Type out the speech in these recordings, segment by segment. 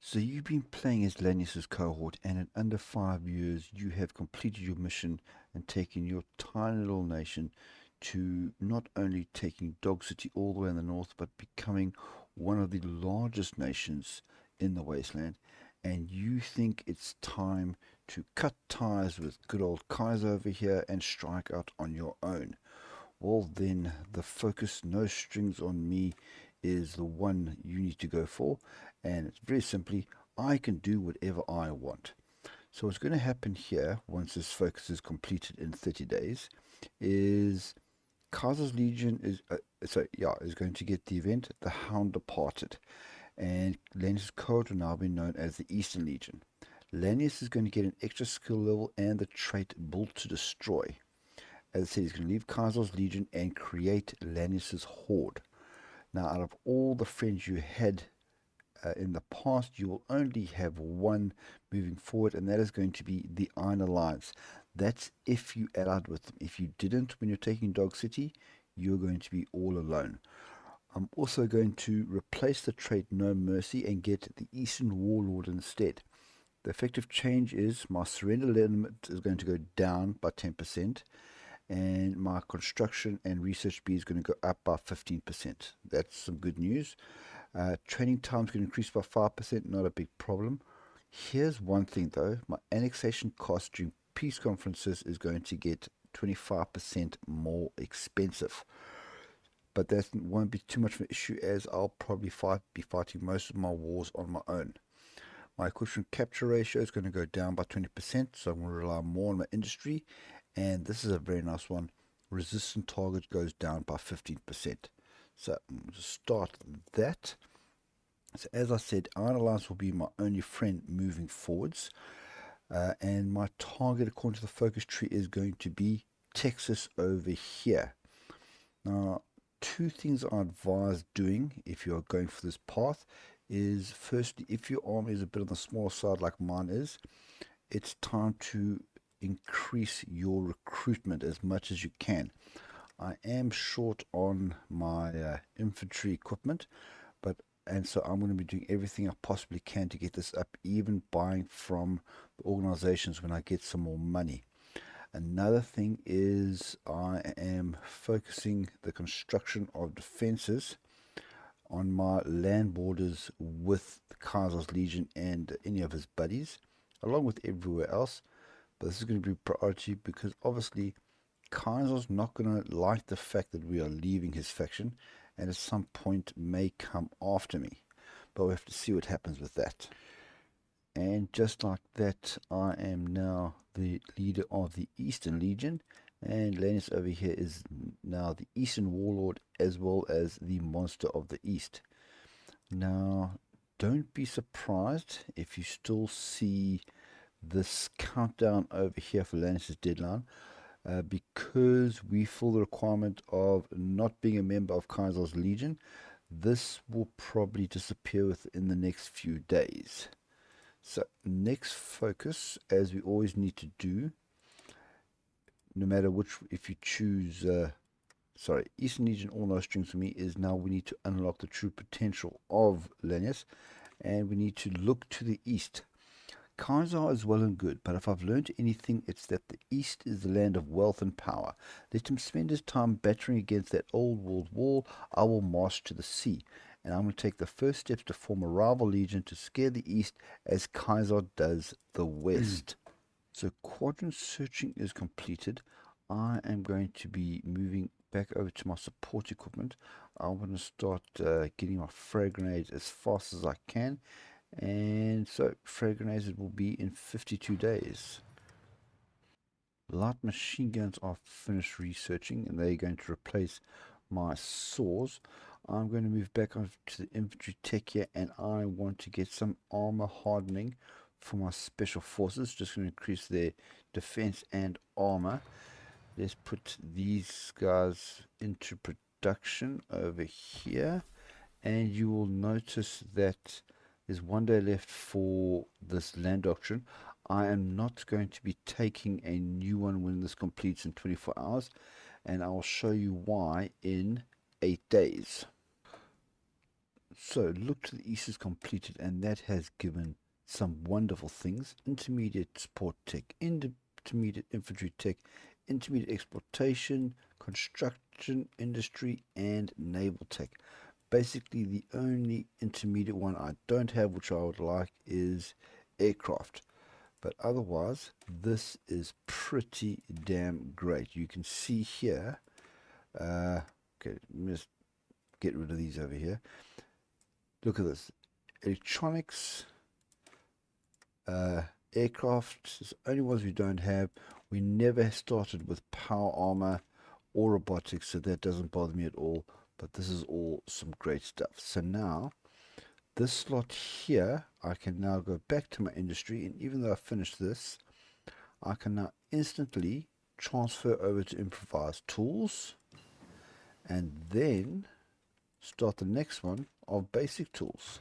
So you've been playing as Lanius's cohort, and in under 5 years, you have completed your mission and taken your tiny little nation to not only taking Dog City all the way in the north, but becoming one of the largest nations in the wasteland. And you think it's time to cut ties with good old Kaiser over here and strike out on your own. Well, then the focus, no strings on me, is the one you need to go for. And it's very simply, I can do whatever I want. So what's going to happen here, once this focus is completed in 30 days, is Kaiser's Legion is going to get the event, The Hound Departed. And Lanius' code will now be known as the Eastern Legion. Lanius is going to get an extra skill level and the trait Built to Destroy. As I said, he's going to leave Kaiser's Legion and create Lanius' Horde. Now, out of all the friends you had in the past, you will only have one moving forward, and that is going to be the Iron Alliance. That's if you allied with them. If you didn't, when you're taking Dog City, you're going to be all alone. I'm also going to replace the trait No Mercy and get the Eastern Warlord instead. The effective change is my surrender limit is going to go down by 10%, and my construction and research B is going to go up by 15%. That's some good news. Training time is going to increase by 5%, not a big problem. Here's one thing though, my annexation cost during peace conferences is going to get 25% more expensive. But that won't be too much of an issue, as I'll probably be fighting most of my wars on my own. My equipment capture ratio is going to go down by 20%, so I'm going to rely more on my industry. And this is a very nice one. Resistant target goes down by 15%. So I'm going to start that. So as I said, Iron Alliance will be my only friend moving forwards. And my target, according to the focus tree, is going to be Texas over here. Now, two things I advise doing if you are going for this path is, firstly, if your army is a bit on the smaller side like mine is, it's time to increase your recruitment as much as you can. I am short on my infantry equipment, and so I'm going to be doing everything I possibly can to get this up, even buying from the organizations when I get some more money. Another thing is I am focusing the construction of defenses on my land borders with the Kaiser's Legion and any of his buddies, along with everywhere else. But this is going to be priority because obviously Kaiser's not going to like the fact that we are leaving his faction, and at some point may come after me. But we have to see what happens with that. And just like that, I am now the leader of the Eastern Legion, and Lanius over here is now the Eastern Warlord as well as the Monster of the East. Now, don't be surprised if you still see this countdown over here for Lanius' deadline, because we fill the requirement of not being a member of Kaiser's Legion. This will probably disappear within the next few days. So next focus, as we always need to do, no matter which, if you choose, Eastern Legion, all no strings for me, is now we need to unlock the true potential of Lanius, and we need to look to the east. Kaiser is well and good, but if I've learned anything, it's that the East is the land of wealth and power. Let him spend his time battering against that old world wall. I will march to the sea, and I'm going to take the first steps to form a rival legion to scare the East as Kaiser does the West. So quadrant searching is completed. I am going to be moving back over to my support equipment. I'm going to start getting my frag grenades as fast as I can. And so frag grenades will be in 52 days. Light machine guns are finished researching, and they're going to replace my saws. I'm going to move back on to the infantry tech here, and I want to get some armor hardening for my special forces. Just going to increase their defense and armor. Let's put these guys into production over here, and you will notice that there's 1 day left for this land doctrine. I am not going to be taking a new one when this completes in 24 hours, and I will show you why in 8 days. So look to the east is completed, and that has given some wonderful things. Intermediate support tech, intermediate infantry tech, intermediate exploitation, construction industry, and naval tech. Basically, the only intermediate one I don't have, which I would like, is aircraft. But otherwise, this is pretty damn great. You can see here, okay, let's get rid of these over here. Look at this. Electronics, aircraft is the only ones we don't have. We never started with power armor or robotics, so that doesn't bother me at all. But this is all some great stuff. So now, this slot here, I can now go back to my industry, and even though I finished this, I can now instantly transfer over to improvised tools, and then start the next one of basic tools.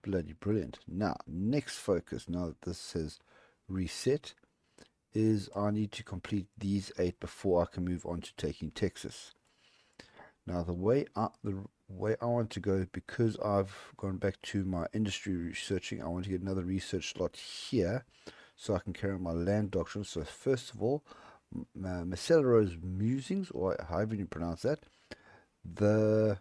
Bloody brilliant. Now, next focus, now that this says reset, is I need to complete these 8 before I can move on to taking Texas. Now, the way I want to go, because I've gone back to my industry researching, I want to get another research slot here so I can carry on my land doctrine. So first of all, Macelero's musings, or however you pronounce that, the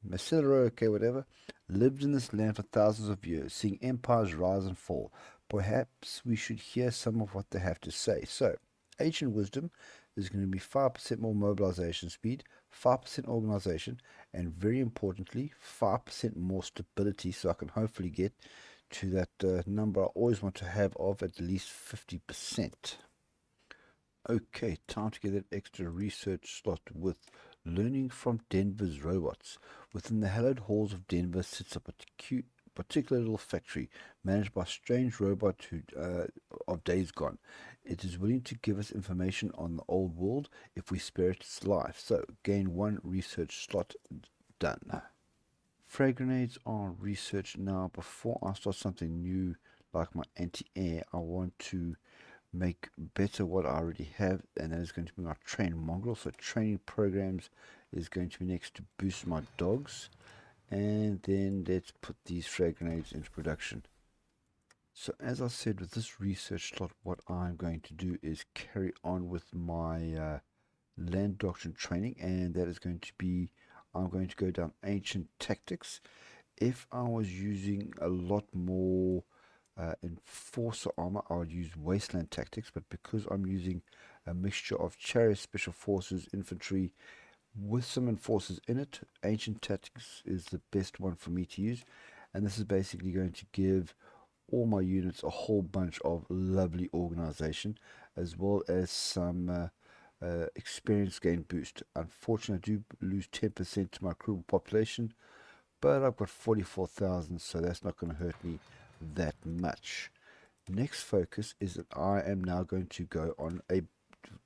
Macelero, okay, whatever, lived in this land for thousands of years, seeing empires rise and fall. Perhaps we should hear some of what they have to say. So, ancient wisdom is going to be 5% more mobilization speed, 5% organization, and very importantly, 5% more stability, so I can hopefully get to that number I always want to have of at least 50%. Okay, time to get that extra research slot with learning from Denver's robots. Within the hallowed halls of Denver sits a particular little factory managed by a strange robot of days gone. It is willing to give us information on the old world if we spare it its life. So, gain 1 research slot. Done. Frag grenades are researched now. Before I start something new like my anti-air, I want to make better what I already have, and that is going to be my train mongrel. So training programs is going to be next to boost my dogs, and then let's put these frag grenades into production. So as I said, with this research slot, what I'm going to do is carry on with my land doctrine training, and that is going to be, I'm going to go down ancient tactics. If I was using a lot more enforcer armor, I would use wasteland tactics, but because I'm using a mixture of chariot, special forces, infantry with some enforcers in it, ancient tactics is the best one for me to use. And this is basically going to give all my units a whole bunch of lovely organization, as well as some experience gain boost. Unfortunately, I do lose 10% to my crew population, but I've got 44,000, so that's not going to hurt me that much. Next focus is that I am now going to go on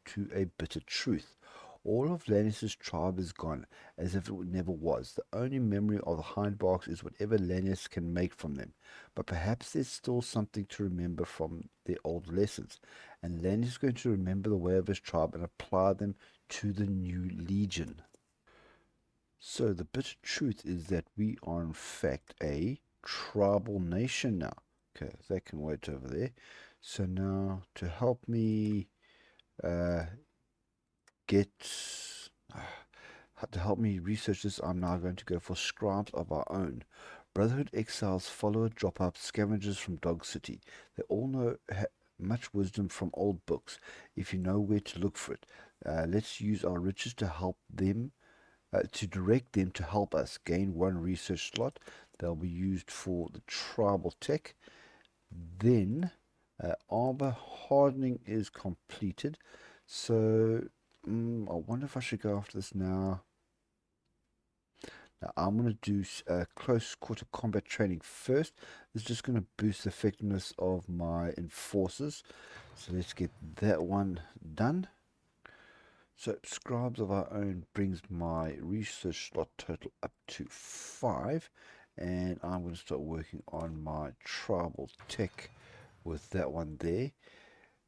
to a bitter truth. All of Lanius' tribe is gone, as if it never was. The only memory of the hindbarks is whatever Lanius can make from them. But perhaps there's still something to remember from their old lessons, and Lanius is going to remember the way of his tribe and apply them to the new legion. So the bitter truth is that we are in fact a tribal nation now. Okay, that can wait over there. So now to help me get to help me research this, I'm now going to go for scribes of our own. Brotherhood exiles, follower drop-out, scavengers from Dog City. They all know much wisdom from old books, if you know where to look for it. Let's use our riches to help them, to direct them to help us gain 1 research slot. They'll be used for the tribal tech. Then armor hardening is completed. So I wonder if I should go after this now. Now I'm going to do close quarter combat training first. It's just going to boost the effectiveness of my enforcers. So let's get that one done. So scribes of our own brings my research slot total up to 5. And I'm going to start working on my tribal tech with that one there.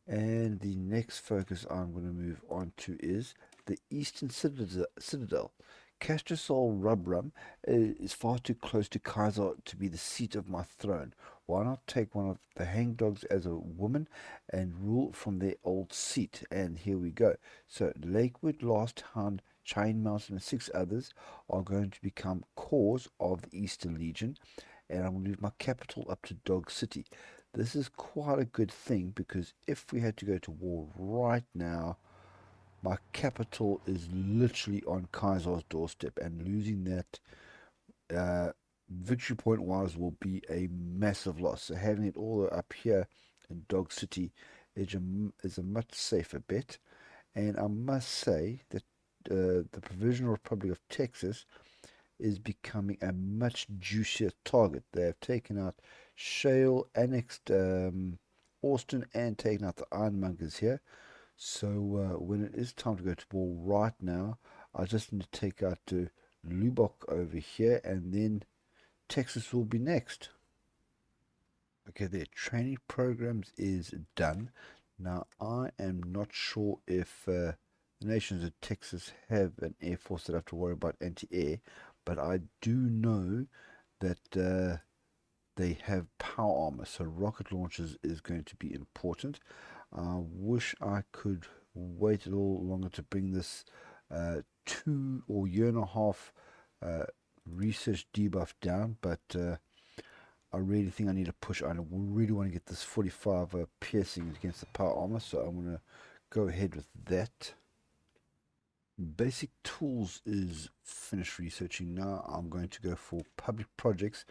And the next focus I'm going to move on to is the Eastern Citadel. Castrosol Rubrum is far too close to Kaiser to be the seat of my throne. Why not take one of the hangdogs as a woman and rule from their old seat? And here we go. So Lakewood, Last Hound, Chain Mountain, and 6 others are going to become cores of the Eastern Legion, and I'm going to move my capital up to Dog City. This is quite a good thing because if we had to go to war right now, my capital is literally on Kaiser's doorstep, and losing that victory point wise will be a massive loss. So having it all up here in Dog City is a much safer bet. And I must say that the Provisional Republic of Texas is becoming a much juicier target. They have taken out Shale, annexed Austin, and taken out the Ironmongers here. So when it is time to go to war right now, I just need to take out Lubbock over here, and then Texas will be next. Okay, their training programs is done. Now, I am not sure if the nations of Texas have an air force that have to worry about anti-air, but I do know that they have power armor, so rocket launchers is going to be important. I wish I could wait a little longer to bring this 2 or year and a half research debuff down, but I really think I need to push. I really want to get this 45 piercing against the power armor, so I'm going to go ahead with that. Basic tools is finished researching. Now I'm going to go for public projects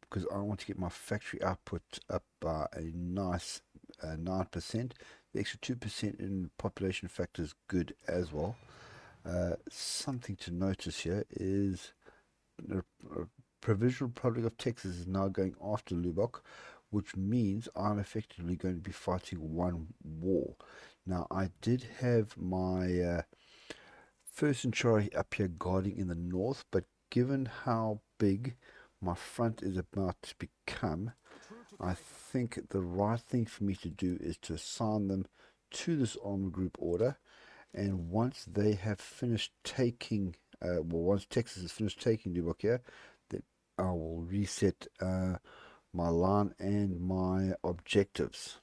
because I want to get my factory output up by a nice 9%. The extra 2% in population factor is good as well. Something to notice here is the Provisional Republic of Texas is now going after Lubbock, which means I'm effectively going to be fighting one war. Now, I did have my first Centauri up here guarding in the north, but given how big my front is about to become, I think the right thing for me to do is to assign them to this armor group order, and once they have finished taking, once Texas has finished taking Lubbock here, then I will reset my line and my objectives.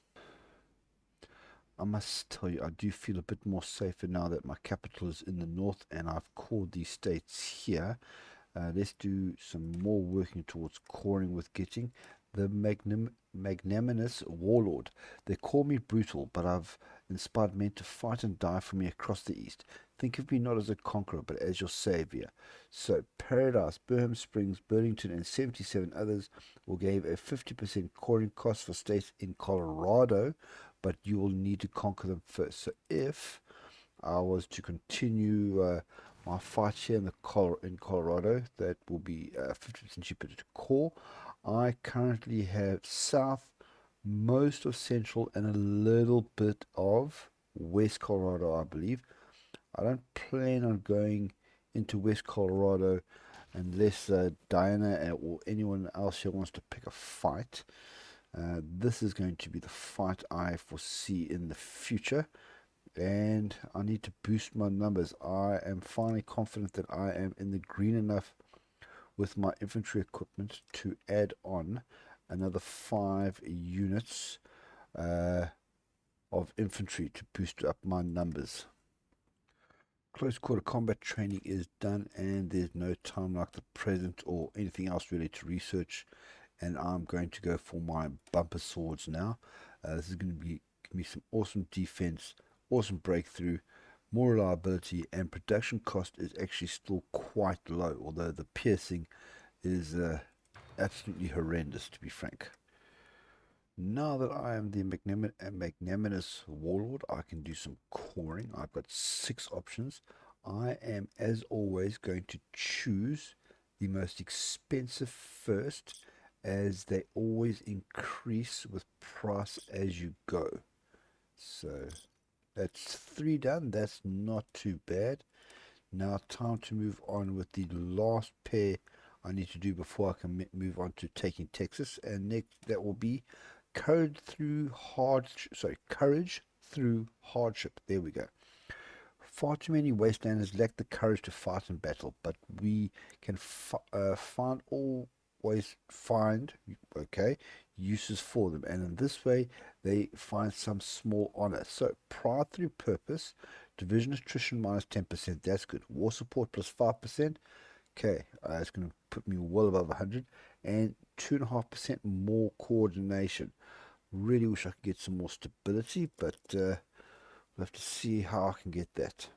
I must tell you, I do feel a bit more safer now that my capital is in the north and I've called these states here. Let's do some more working towards coring with getting the magnanimous warlord. They call me brutal, but I've inspired men to fight and die for me across the east. Think of me not as a conqueror, but as your savior. So Paradise, Burham Springs, Burlington, and 77 others will give a 50% coring cost for states in Colorado, but you will need to conquer them first. So if I was to continue my fight here in Colorado, that will be 50% cheaper to core. I currently have south, most of central, and a little bit of west Colorado, I believe. I don't plan on going into west Colorado unless Diana or anyone else here wants to pick a fight. This is going to be the fight I foresee in the future, and I need to boost my numbers. I am finally confident that I am in the green enough with my infantry equipment to add on another 5 units of infantry to boost up my numbers. Close quarter combat training is done, and there's no time like the present or anything else really to research, and I'm going to go for my bumper swords now. This is going to give me some awesome defense, awesome breakthrough, more reliability, and production cost is actually still quite low, although the piercing is absolutely horrendous, to be frank. Now that I am the magnanimous warlord, I can do some coring. I've got 6 options. I am, as always, going to choose the most expensive first, as they always increase with price as you go. So that's 3 done. That's not too bad. Now time to move on with the last pair I need to do before I can move on to taking Texas, and next that will be courage through hardship. There we go. Far too many wastelanders lack the courage to fight in battle, but we can always find, okay, uses for them, and in this way they find some small honor. So pride through purpose, division attrition minus 10%, that's good. War support plus 5%, okay, it's going to put me well above 100, and 2.5% more coordination. Really wish I could get some more stability, but we'll have to see how I can get that.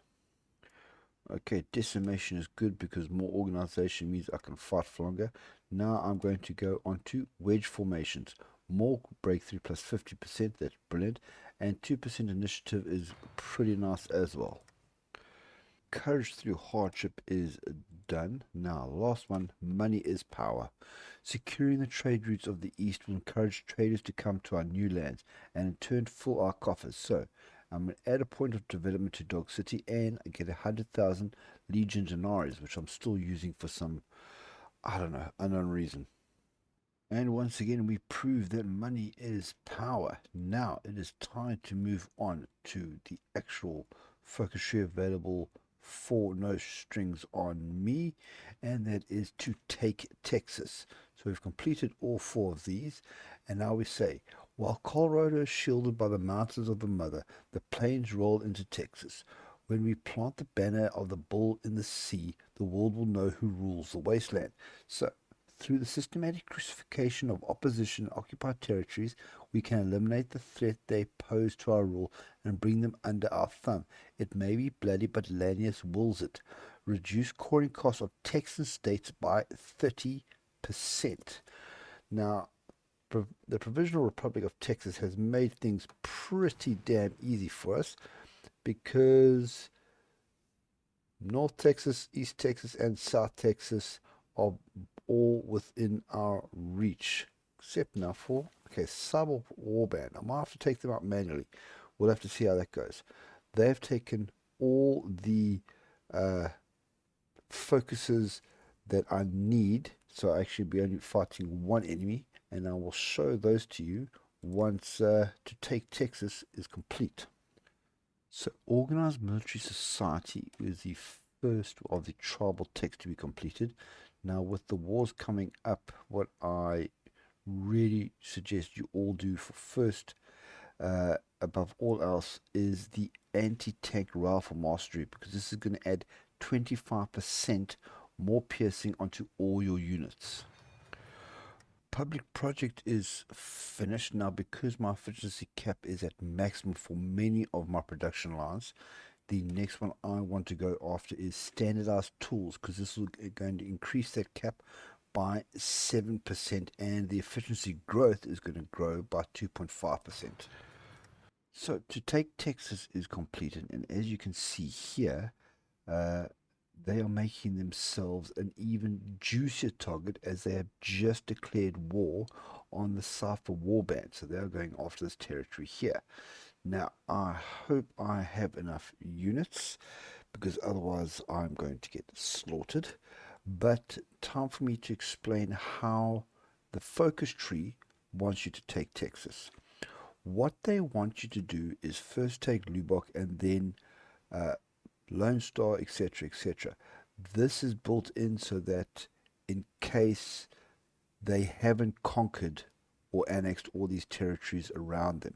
Okay, decimation is good because more organization means I can fight for longer. Now I'm going to go on to wedge formations. More breakthrough plus 50%, that's brilliant. And 2% initiative is pretty nice as well. Courage through hardship is done. Now, last one, money is power. Securing the trade routes of the East will encourage traders to come to our new lands and in turn fill our coffers. So, I'm going to add a point of development to Dog City and I get 100,000 Legion Denarii, which I'm still using for some, I don't know, unknown reason. And once again, we prove that money is power. Now it is time to move on to the actual focus tree available for no strings on me, and that is to take Texas. So we've completed all 4 of these, and now we say, while Colorado is shielded by the mountains of the mother, the plains roll into Texas. When we plant the banner of the bull in the sea, the world will know who rules the wasteland. So through the systematic crucifixion of opposition and occupied territories, we can eliminate the threat they pose to our rule and bring them under our thumb. It may be bloody, but Lanius wills it. Reduce coring costs of Texan states by 30%. Now, the Provisional Republic of Texas has made things pretty damn easy for us because North Texas, East Texas, and South Texas are all within our reach, except now for, okay, Cyber Warband. I might have to take them out manually. We'll have to see how that goes. They've taken all the focuses that I need, so I actually be only fighting one enemy, and I will show those to you once to take Texas is complete. So organized military society is the first of the tribal techs to be completed. Now with the wars coming up, what I really suggest you all do for first, above all else, is the anti-tank rifle mastery, because this is going to add 25% more piercing onto all your units. Public project is finished now. Because my efficiency cap is at maximum for many of my production lines, the next one I want to go after is standardized tools, because this is going to increase that cap by 7% and the efficiency growth is going to grow by 2.5%. So to take Texas is completed, and as you can see here, they are making themselves an even juicier target as they have just declared war on the Cypher Warband. So they are going after this territory here. Now, I hope I have enough units, because otherwise I'm going to get slaughtered. But time for me to explain how the focus tree wants you to take Texas. What they want you to do is first take Lubbock and then Lone Star, etc., etc. This is built in so that in case they haven't conquered or annexed all these territories around them.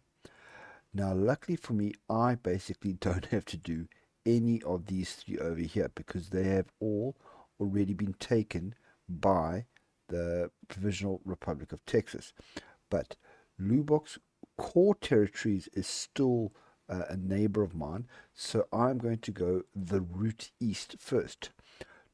Now, luckily for me, I basically don't have to do any of these 3 over here, because they have all already been taken by the Provisional Republic of Texas. But Lubbock's core territories is still a neighbor of mine, so I'm going to go the route east first.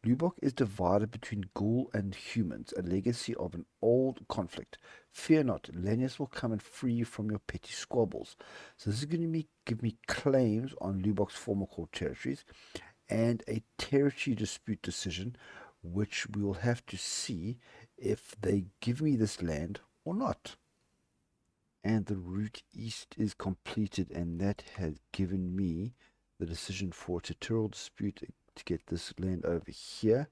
Lubbock is divided between ghoul and humans, a legacy of an old conflict. Fear not, Lanius will come and free you from your petty squabbles. So this is going to give me claims on Lubbock's former core territories and a territory dispute decision, which we will have to see if they give me this land or not. And the route east is completed, and that has given me the decision for a territorial dispute to get this land over here.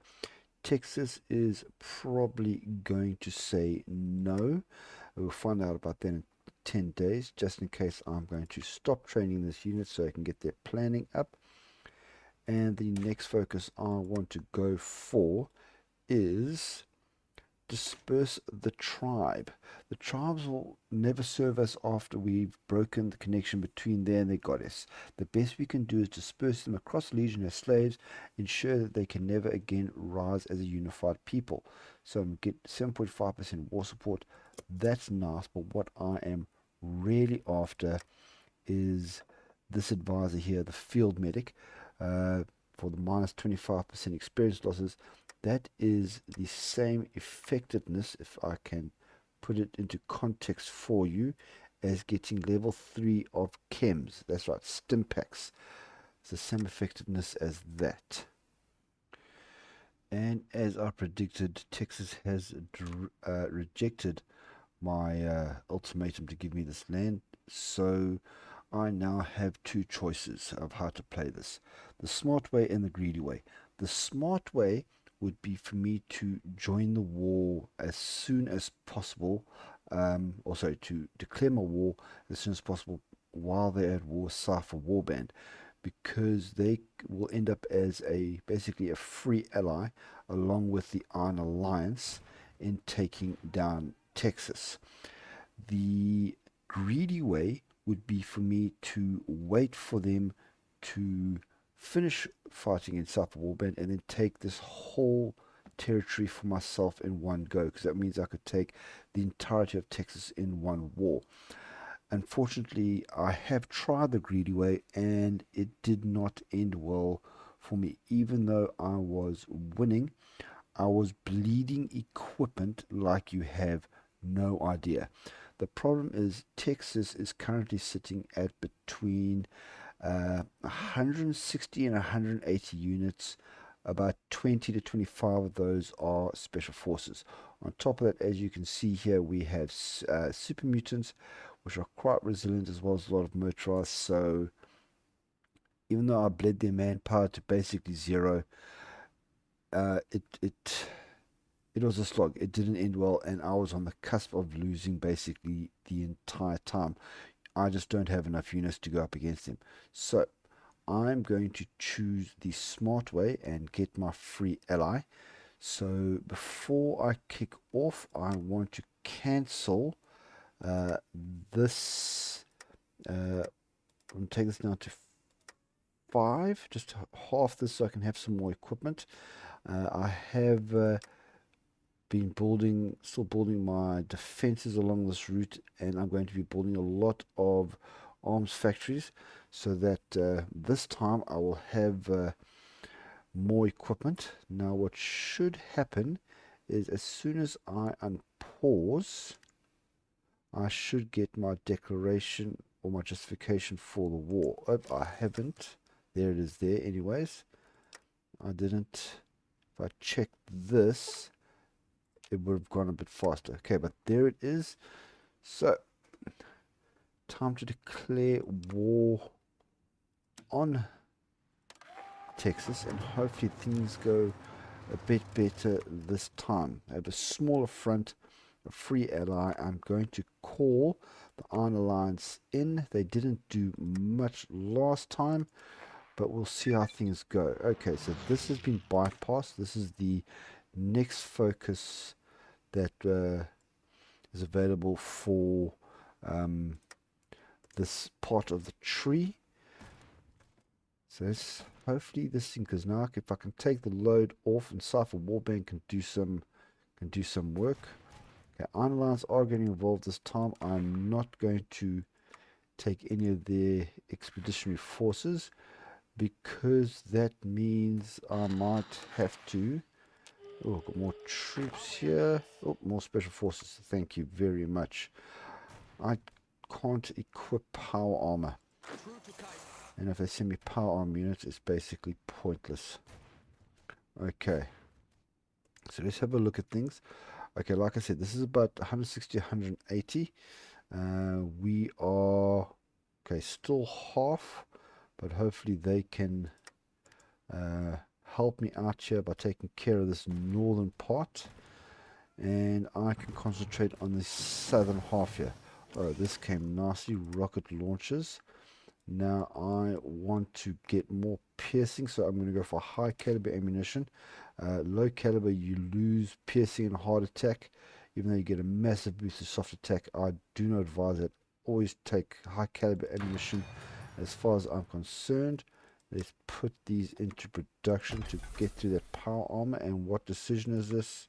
Texas is probably going to say no. We'll find out about that in 10 days, just in case I'm going to stop training this unit so I can get their planning up. And the next focus I want to go for is disperse the tribe. The tribes will never serve us after we've broken the connection between them and their goddess. The best we can do is disperse them across the legion as slaves, ensure that they can never again rise as a unified people. So get 7.5% war support. That's nice, but what I am really after is this advisor here, the field medic, for the minus 25% experience losses. That is the same effectiveness, if I can put it into context for you, as getting level 3 of chems. That's right, stimpaks. It's the same effectiveness as that. And as I predicted, Texas has rejected my ultimatum to give me this land. So I now have two choices of how to play this: the smart way and the greedy way. The smart way would be for me to join the war as soon as possible, or sorry, to declare my war as soon as possible while they're at war, HOI4 warband, because they will end up as basically a free ally along with the Iron Alliance in taking down Texas. The greedy way would be for me to wait for them to finish fighting in HOI4 warband and then take this whole territory for myself in one go, because that means I could take the entirety of Texas in one war. Unfortunately, I have tried the greedy way and it did not end well for me. Even though I was winning, I was bleeding equipment like you have no idea. The problem is Texas is currently sitting at between 160 and 180 units. About 20 to 25 of those are special forces. On top of that, as you can see here, we have super mutants, which are quite resilient, as well as a lot of motorized. So even though I bled their manpower to basically zero, it was a slog. It didn't end well, and I was on the cusp of losing basically the entire time. I just don't have enough units to go up against them. So I'm going to choose the smart way and get my free ally. So before I kick off, I want to cancel this. I'm going to take this now to 5, just half this so I can have some more equipment. I have been still building my defenses along this route, and I'm going to be building a lot of arms factories so that this time I will have more equipment. Now what should happen is as soon as I unpause, I should get my declaration or my justification for the war. Oh, I haven't. There it is there anyways. I didn't. If I check this, it would have gone a bit faster. Okay, but there it is. So, time to declare war on Texas, and hopefully things go a bit better this time. I have a smaller front, a free ally. I'm going to call the Iron Alliance in. They didn't do much last time, but we'll see how things go. Okay, so this has been bypassed. This is the next focus that is available for this part of the tree. So hopefully this thing, because now if I can take the load off and HOI4 warband can do some work. Okay, Iron Alliance are getting involved this time. I'm not going to take any of their expeditionary forces, because that means I might have to. Oh, got more troops here. Oh, more special forces. Thank you very much. I can't equip power armor. And if they send me power armor units, it's basically pointless. Okay. So let's have a look at things. Okay, like I said, this is about 160, 180. We are, okay, still half, but hopefully they can help me out here by taking care of this northern part, and I can concentrate on the southern half here. Oh, this came nasty. Rocket launchers. Now I want to get more piercing, so I'm going to go for high caliber ammunition. Low caliber, you lose piercing and hard attack, even though you get a massive boost to soft attack. I do not advise that. Always take high caliber ammunition as far as I'm concerned. Let's put these into production to get through that power armor. And what decision is this?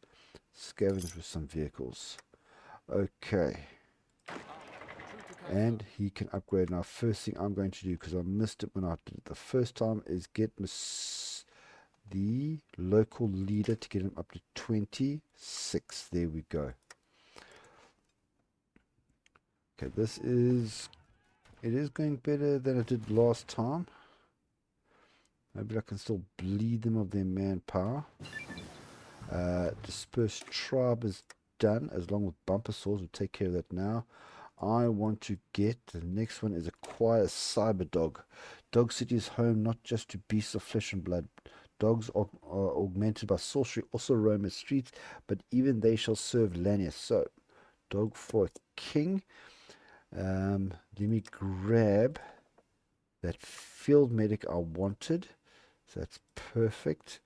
Scavenge with some vehicles. Okay. And he can upgrade. Now, first thing I'm going to do, because I missed it when I did it the first time, is get the local leader to get him up to 26. There we go. Okay, it is going better than it did last time. Maybe I can still bleed them of their manpower. Dispersed tribe is done, as long with bumper swords. We'll take care of that now. I want to get, the next one is acquire cyber dog. Dog City is home not just to beasts of flesh and blood. Dogs are augmented by sorcery, also roam the streets, but even they shall serve Lanius. So, dog for a king. Let me grab that field medic I wanted. So that's perfect.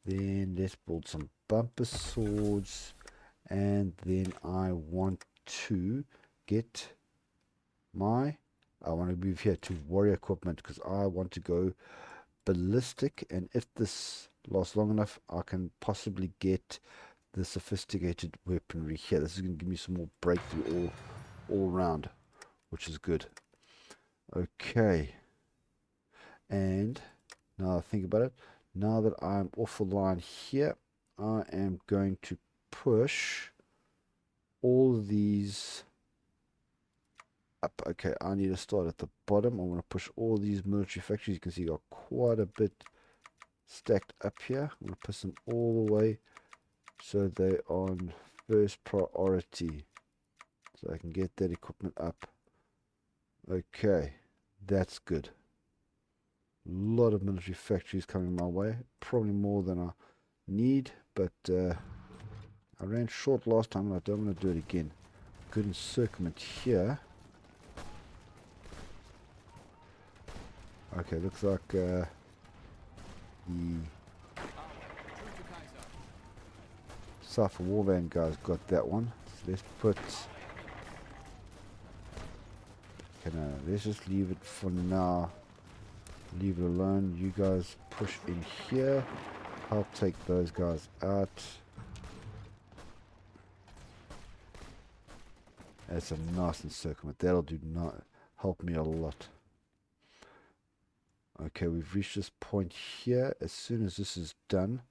Then let's build some bumper swords. And then I want to get I want to move here to warrior equipment, because I want to go ballistic, and if this lasts long enough I can possibly get the sophisticated weaponry here. This is going to give me some more breakthrough all round, which is good. Okay, and now I think about it, now that I'm off the line here, I am going to push all these up. Okay, I need to start at the bottom. I want to push all these military factories. You can see got quite a bit stacked up here. I'm going to push them all the way so they're on first priority, so I can get that equipment up. Okay, that's good. A lot of military factories coming my way, probably more than I need, but I ran short last time and I don't want to do it again. Good encirclement here. Okay, looks like the HOI4 OWB guys got that one. So let's put... Okay, no, let's just leave it for now. Leave it alone. You guys push in here. I'll take those guys out. That's a nice encirclement. That'll do not help me a lot. Okay, we've reached this point here. As soon as this is done,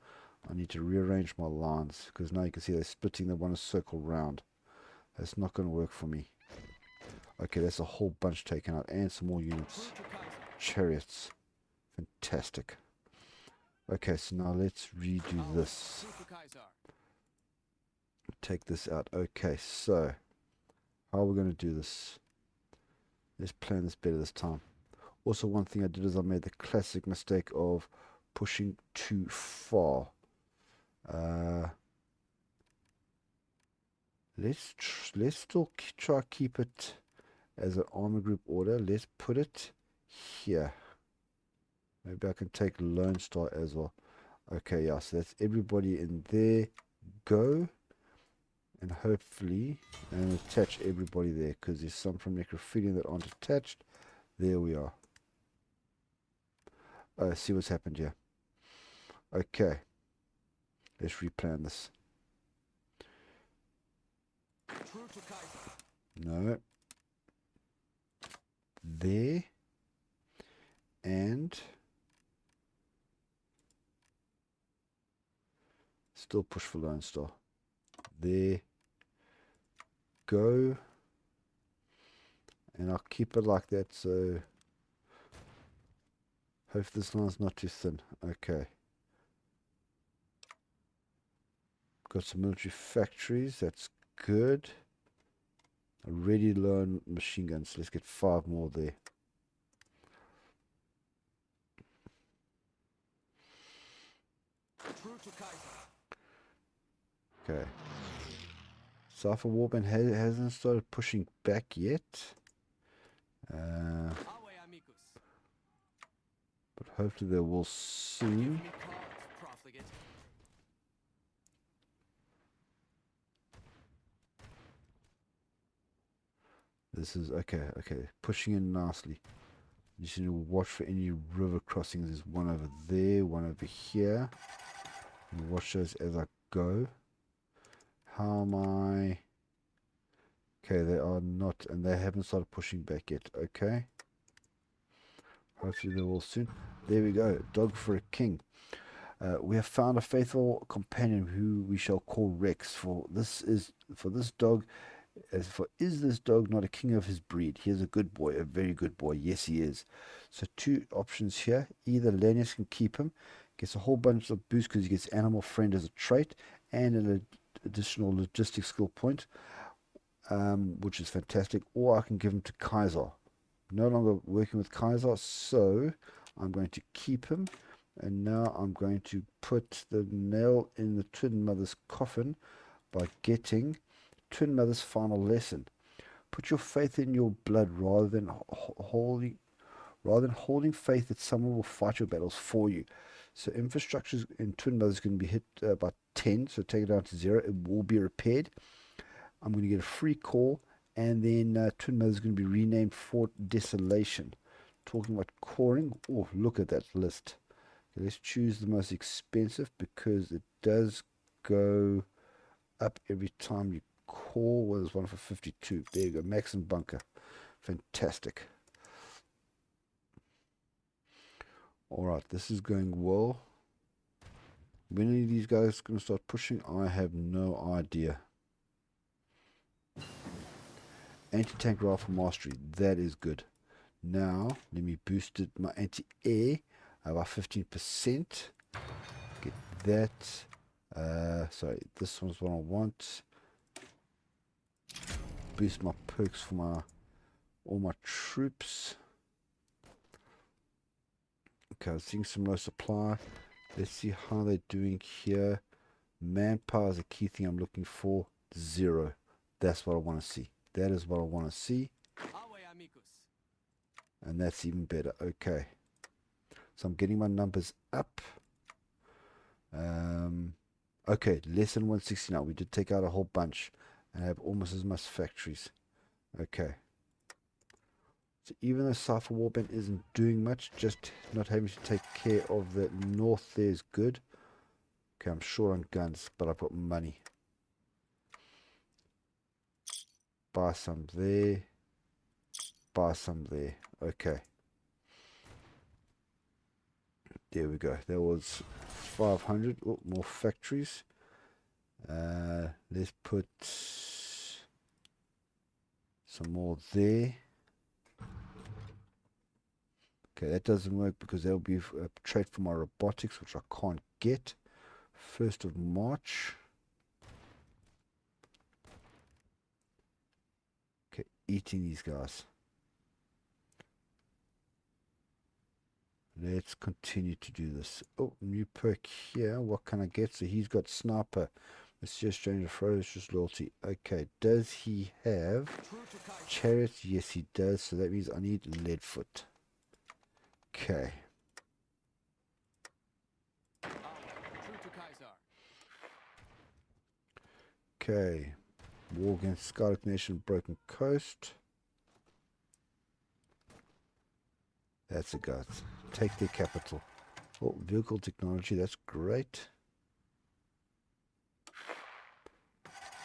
I need to rearrange my lines, because now you can see they're splitting. They want to circle round. That's not going to work for me. Okay, that's a whole bunch taken out, and some more units. Chariots. Fantastic. Okay, so now let's redo this. Take this out. Okay, so how are we going to do this? Let's plan this better this time. Also, one thing I did is I made the classic mistake of pushing too far. Let's still try keep it as an armor group order. Let's put it here. Maybe I can take Lone Star as well. Okay, yeah, so that's everybody in there. Go. And hopefully, and attach everybody there, because there's some from Necrophilian that aren't attached. There we are. See what's happened here. Okay. Let's replan this. No. There. And still push for Lone Star. There. Go. And I'll keep it like that, so hope this line's not too thin. Okay. Got some military factories, that's good. Already low machine guns, let's get 5 more there. Okay. HOI4 OWB hasn't started pushing back yet. Hopefully they will soon. This is okay. Okay, pushing in nicely. You just need to watch for any river crossings. There's one over there, one over here. And watch those as I go. How am I? Okay, they are not, and they haven't started pushing back yet. Okay. Hopefully they will soon. There we go. Dog for a king. We have found a faithful companion who we shall call Rex. For this dog. As for is this dog not a king of his breed? He is a good boy, a very good boy. Yes, he is. So two options here. Either Lanius can keep him, gets a whole bunch of boost because he gets animal friend as a trait and an additional logistics skill point, which is fantastic. Or I can give him to Kaiser. No longer working with Kaiser, so I'm going to keep him. And now I'm going to put the nail in the twin mother's coffin by getting Twin Mother's final lesson. Put your faith in your blood rather than holding faith that someone will fight your battles for you. So infrastructure in Twin Mother's going to be hit by 10, so take it down to 0. It will be repaired. I'm going to get a free call, and then Twin Mother's going to be renamed Fort Desolation. Talking about coring, oh, look at that list. Okay, let's choose the most expensive because it does go up every time you call. Well, there's one for 52. There you go. Max and bunker. Fantastic. Alright, this is going well. When are these guys going to start pushing? I have no idea. Anti-tank rifle mastery. That is good. Now, let me boost it. My anti-air about 15%. Get that. Sorry, this one's what I want. Boost my perks for all my troops. Okay, I'm seeing some low supply. Let's see how they're doing here. Manpower is a key thing I'm looking for. 0. That's what I want to see. That is what I want to see. And that's even better. Okay. So I'm getting my numbers up. Okay, less than 160 now. We did take out a whole bunch. And have almost as much factories. Okay. So even though Cypher Warband isn't doing much, just not having to take care of the north there is good. Okay, I'm short on guns, but I've got money. Buy some there. Buy some there. Okay. There we go. There was 500. Oh, more factories. Let's put some more there. Okay, that doesn't work because there'll be a trait for my robotics, which I can't get. 1st of March. Okay, eating these guys. Let's continue to do this. Oh, new perk here. What can I get? So he's got sniper. Let's just change the ferocious loyalty. Okay, does he have chariots? Yes, he does. So that means I need Leadfoot. Okay. Okay. War against Scarlet Nation, Broken Coast. That's a gut. Take their capital. Oh, vehicle technology, that's great.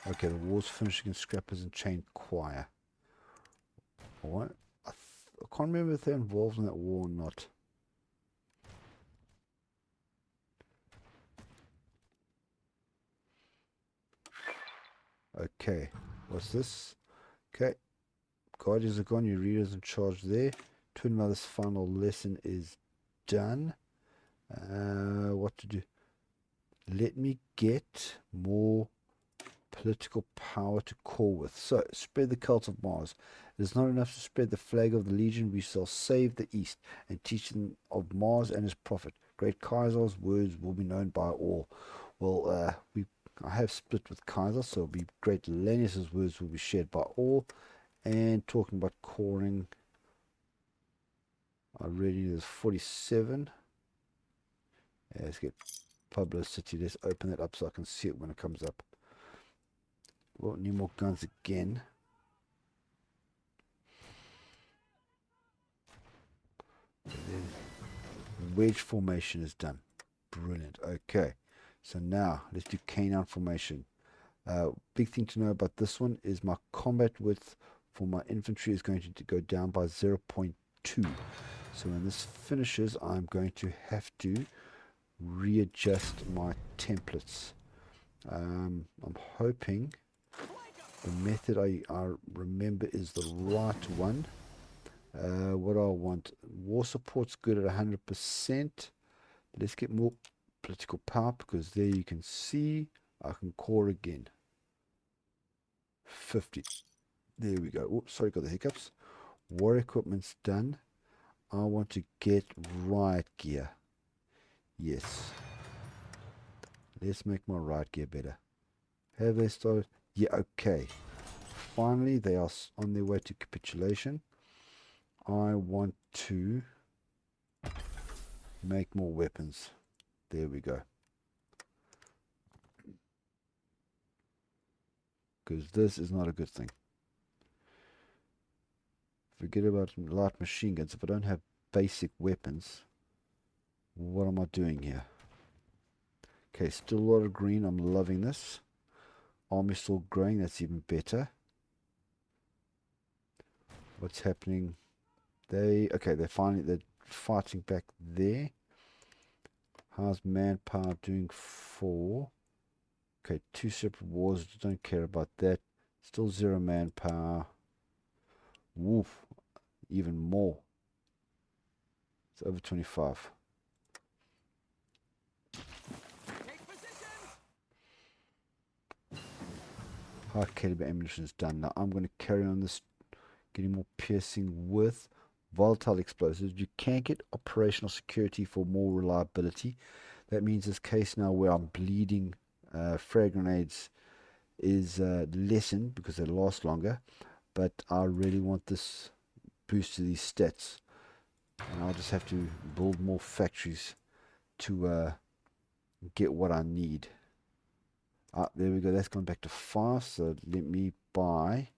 Okay, the war's finished against Scrappers and Chain Choir. What? I can't remember if they're involved in that war or not. Okay, what's this? Okay, Guardians are gone, your readers in charge there. Twin Mother's final lesson is done. What to do? Let me get more political power to call with. So, spread the cult of Mars. It is not enough to spread the flag of the Legion. We shall save the East and teach them of Mars and his prophet. Great Kaiser's words will be known by all. Well, I have split with Kaiser, so it'll be great. Lanius' words will be shared by all. And talking about coring. I really need this 47. Yeah, let's get publicity. Let's open it up so I can see it when it comes up. Well, need more guns again. Wedge formation is done. Brilliant. Okay. So now let's do canine formation. Big thing to know about this one is my combat width for my infantry is going to go down by 0.2. So when this finishes, I'm going to have to readjust my templates. I'm hoping the method I remember is the right one. What I want, war support's good at 100%. Let's get more political power, because there you can see I can core again. 50. There we go. Oops, sorry, got the hiccups. War equipment's done. I want to get riot gear. Yes. Let's make my riot gear better. Have they started? Yeah, okay. Finally, they are on their way to capitulation. I want to make more weapons. There we go. Because this is not a good thing. Forget about light machine guns. If I don't have basic weapons, what am I doing here? Okay, still a lot of green. I'm loving this. Army still growing. That's even better. What's happening? They're fighting back there. How's manpower doing for? Okay, 2 separate wars. Don't care about that. Still 0 manpower. Woof. Even more. It's over 25. High caliber ammunition is done. Now I'm going to carry on this, getting more piercing with volatile explosives. You can get operational security for more reliability. That means this case now where I'm bleeding frag grenades is lessened because they last longer. But I really want this boost to these stats. And I'll just have to build more factories to get what I need. There we go. That's gone back to 5. So let me buy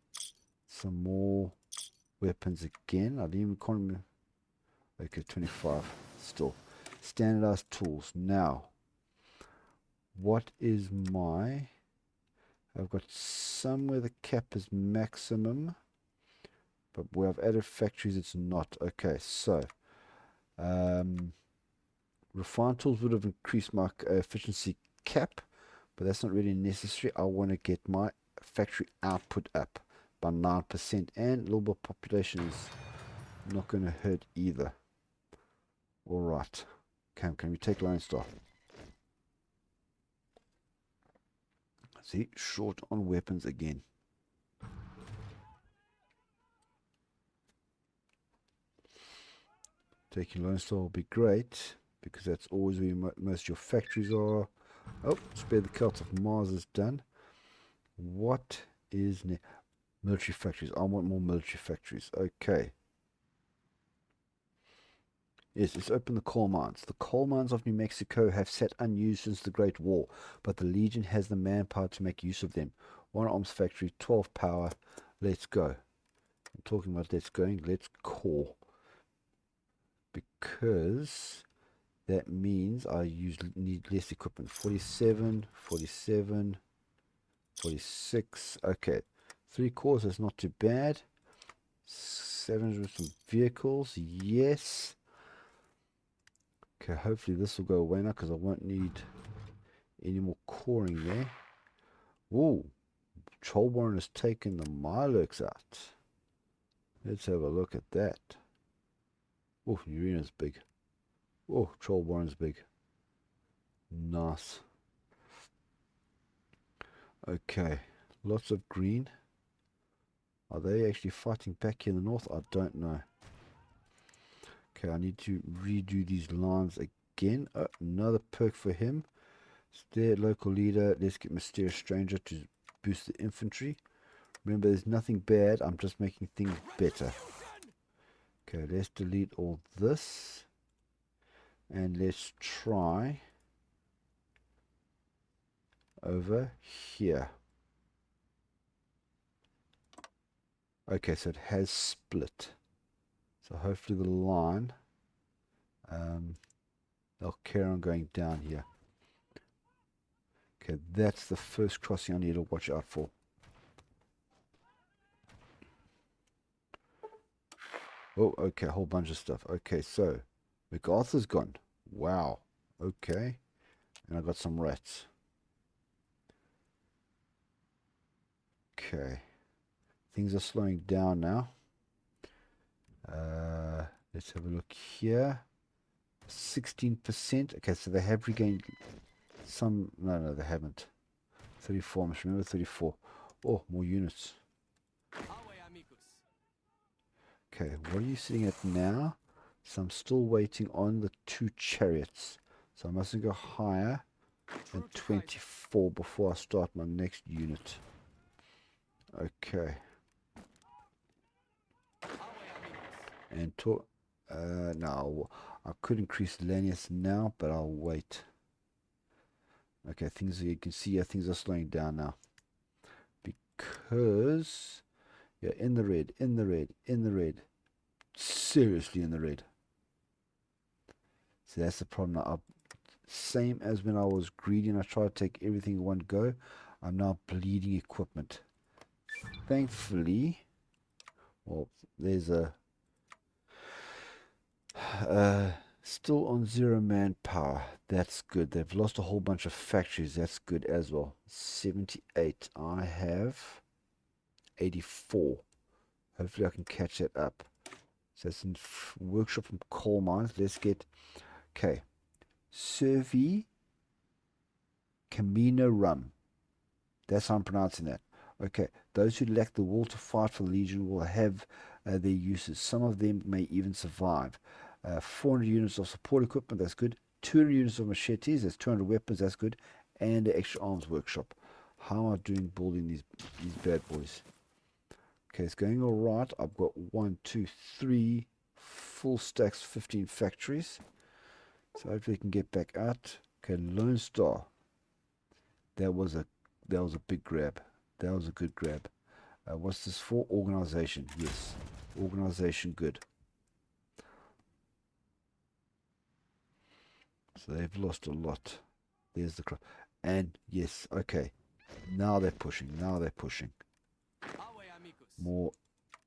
some more weapons again. I didn't even call them. Okay, 25. Still. Standardized tools. Now, what is my... I've got somewhere the cap is maximum. But where I've added factories, it's not. Okay, so... refined tools would have increased my efficiency cap. But that's not really necessary. I want to get my factory output up by 9%. And a little bit of population is not going to hurt either. Alright. Can we take Lone Star? See, short on weapons again. Taking Lone Star will be great, because that's always where most of your factories are. Oh, spare the Celts of Mars is done. What is military factories? I want more military factories. Okay. Yes, let's open the coal mines. The coal mines of New Mexico have sat unused since the Great War, but the Legion has the manpower to make use of them. 1 arms factory, 12 power. Let's go. I'm talking about let's going. Let's core. Because that means I need less equipment. 47, 47, 46. Okay. 3 cores is not too bad. 7 with some vehicles. Yes. Okay, hopefully this will go away now, because I won't need any more coring there. Whoa. Trollborn has taken the Milux out. Let's have a look at that. Oh, Urena's big. Oh, Trollborn's big. Nice. Okay, lots of green. Are they actually fighting back here in the north? I don't know. Okay, I need to redo these lines again. Oh, another perk for him. Their local leader. Let's get Mysterious Stranger to boost the infantry. Remember, there's nothing bad. I'm just making things better. Okay, let's delete all this. And let's try over here. Okay, so it has split. So hopefully the line, they'll carry on going down here. Okay, that's the first crossing I need to watch out for. Oh, okay, a whole bunch of stuff. Okay, so MacArthur's gone. Wow. Okay. And I got some rats. Okay. Things are slowing down now. Let's have a look here. 16%. Okay, so they have regained some. No, they haven't. 34. I must remember 34. Oh, more units. Okay, what are you sitting at now? So I'm still waiting on the 2 chariots. So I mustn't go higher than 24 before I start my next unit. Okay. And no, I could increase Lanius now, but I'll wait. Okay, you can see things are slowing down now. Because you're in the red, in the red, in the red. Seriously in the red. So that's the problem now. Same as when I was greedy and I tried to take everything in one go. I'm now bleeding equipment. Thankfully, well, there's a still on 0 manpower. That's good. They've lost a whole bunch of factories. That's good as well. 78. I have 84. Hopefully I can catch that up. So that's in workshop from coal mines. Let's get... Okay. Survey Camino Rum. That's how I'm pronouncing that. Okay. Those who lack the will to fight for the Legion will have their uses. Some of them may even survive. 400 units of support equipment. That's good. 200 units of machetes. That's 200 weapons. That's good. And the extra arms workshop. How am I doing building these bad boys? Okay, it's going all right. I've got 1, 2, 3 full stacks, 15 factories. So hopefully we can get back out. Okay, Lone Star. That was a big grab. That was a good grab. What's this for? Organization. Yes, organization. Good. So they've lost a lot. There's the crop. And yes, okay. Now they're pushing. Now they're pushing. More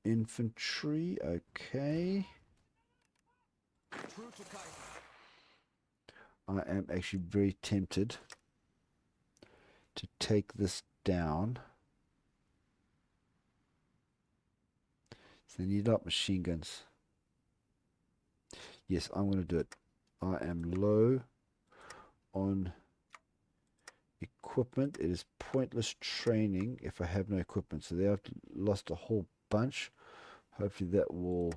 infantry. Okay. I am actually very tempted to take this down. So they need up machine guns. Yes, I'm going to do it. I am low on equipment. It is pointless training if I have no equipment. So they have lost a whole bunch. Hopefully that will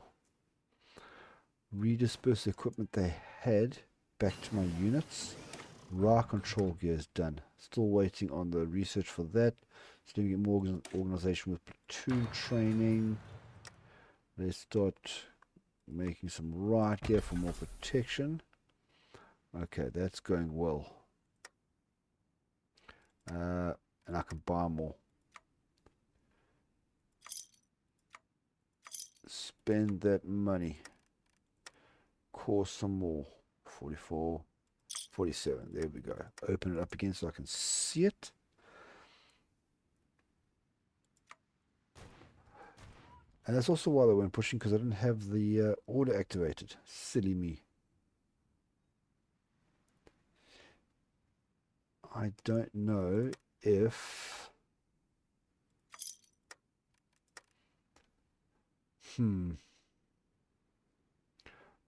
redisperse the equipment they had back to my units. Raw control gear is done. Still waiting on the research for that. Still get more organization with platoon training. Let's start making some riot gear for more protection. Okay, that's going well. And I can buy more. Spend that money. Course some more. 44, 47. There we go. Open it up again so I can see it. And that's also why they weren't pushing, because I didn't have the order activated. Silly me. I don't know if...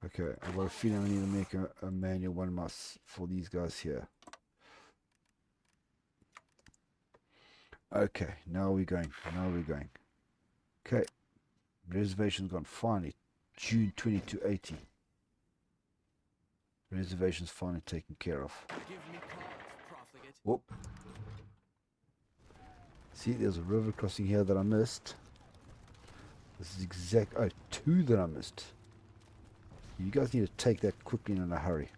Okay, I've got a feeling I need to make a manual one for these guys here. Okay, now we're going. Now we're going. Okay, reservation's gone. Finally, June 2280. Reservation's finally taken care of. Whoop. See, there's a river crossing here that I missed. This is exact... Oh, 2 that I missed. You guys need to take that quickly and in a hurry.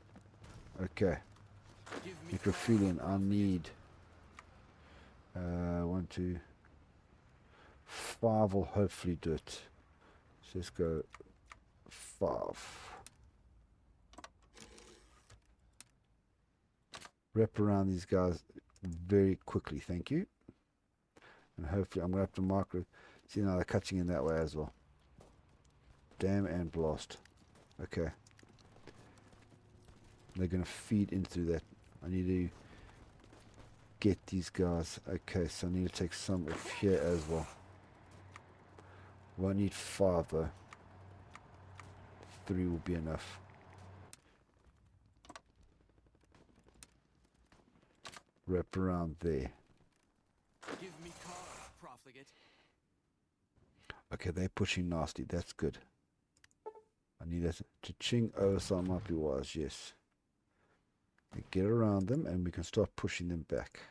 Okay. Necrophilian, I need 1, 2, 5 will hopefully do it. So let's go 5. Wrap around these guys very quickly, thank you. And hopefully I'm going to have to micro. See now they're catching in that way as well. Damn and blast. Okay. They're going to feed into that. I need to get these guys. Okay, so I need to take some off here as well. Won't need 5 though. 3 will be enough. Wrap around there. Give me cover, profligate. Okay, they're pushing nasty. That's good. I need that to ching over some might be wise, yes. Get around them and we can start pushing them back.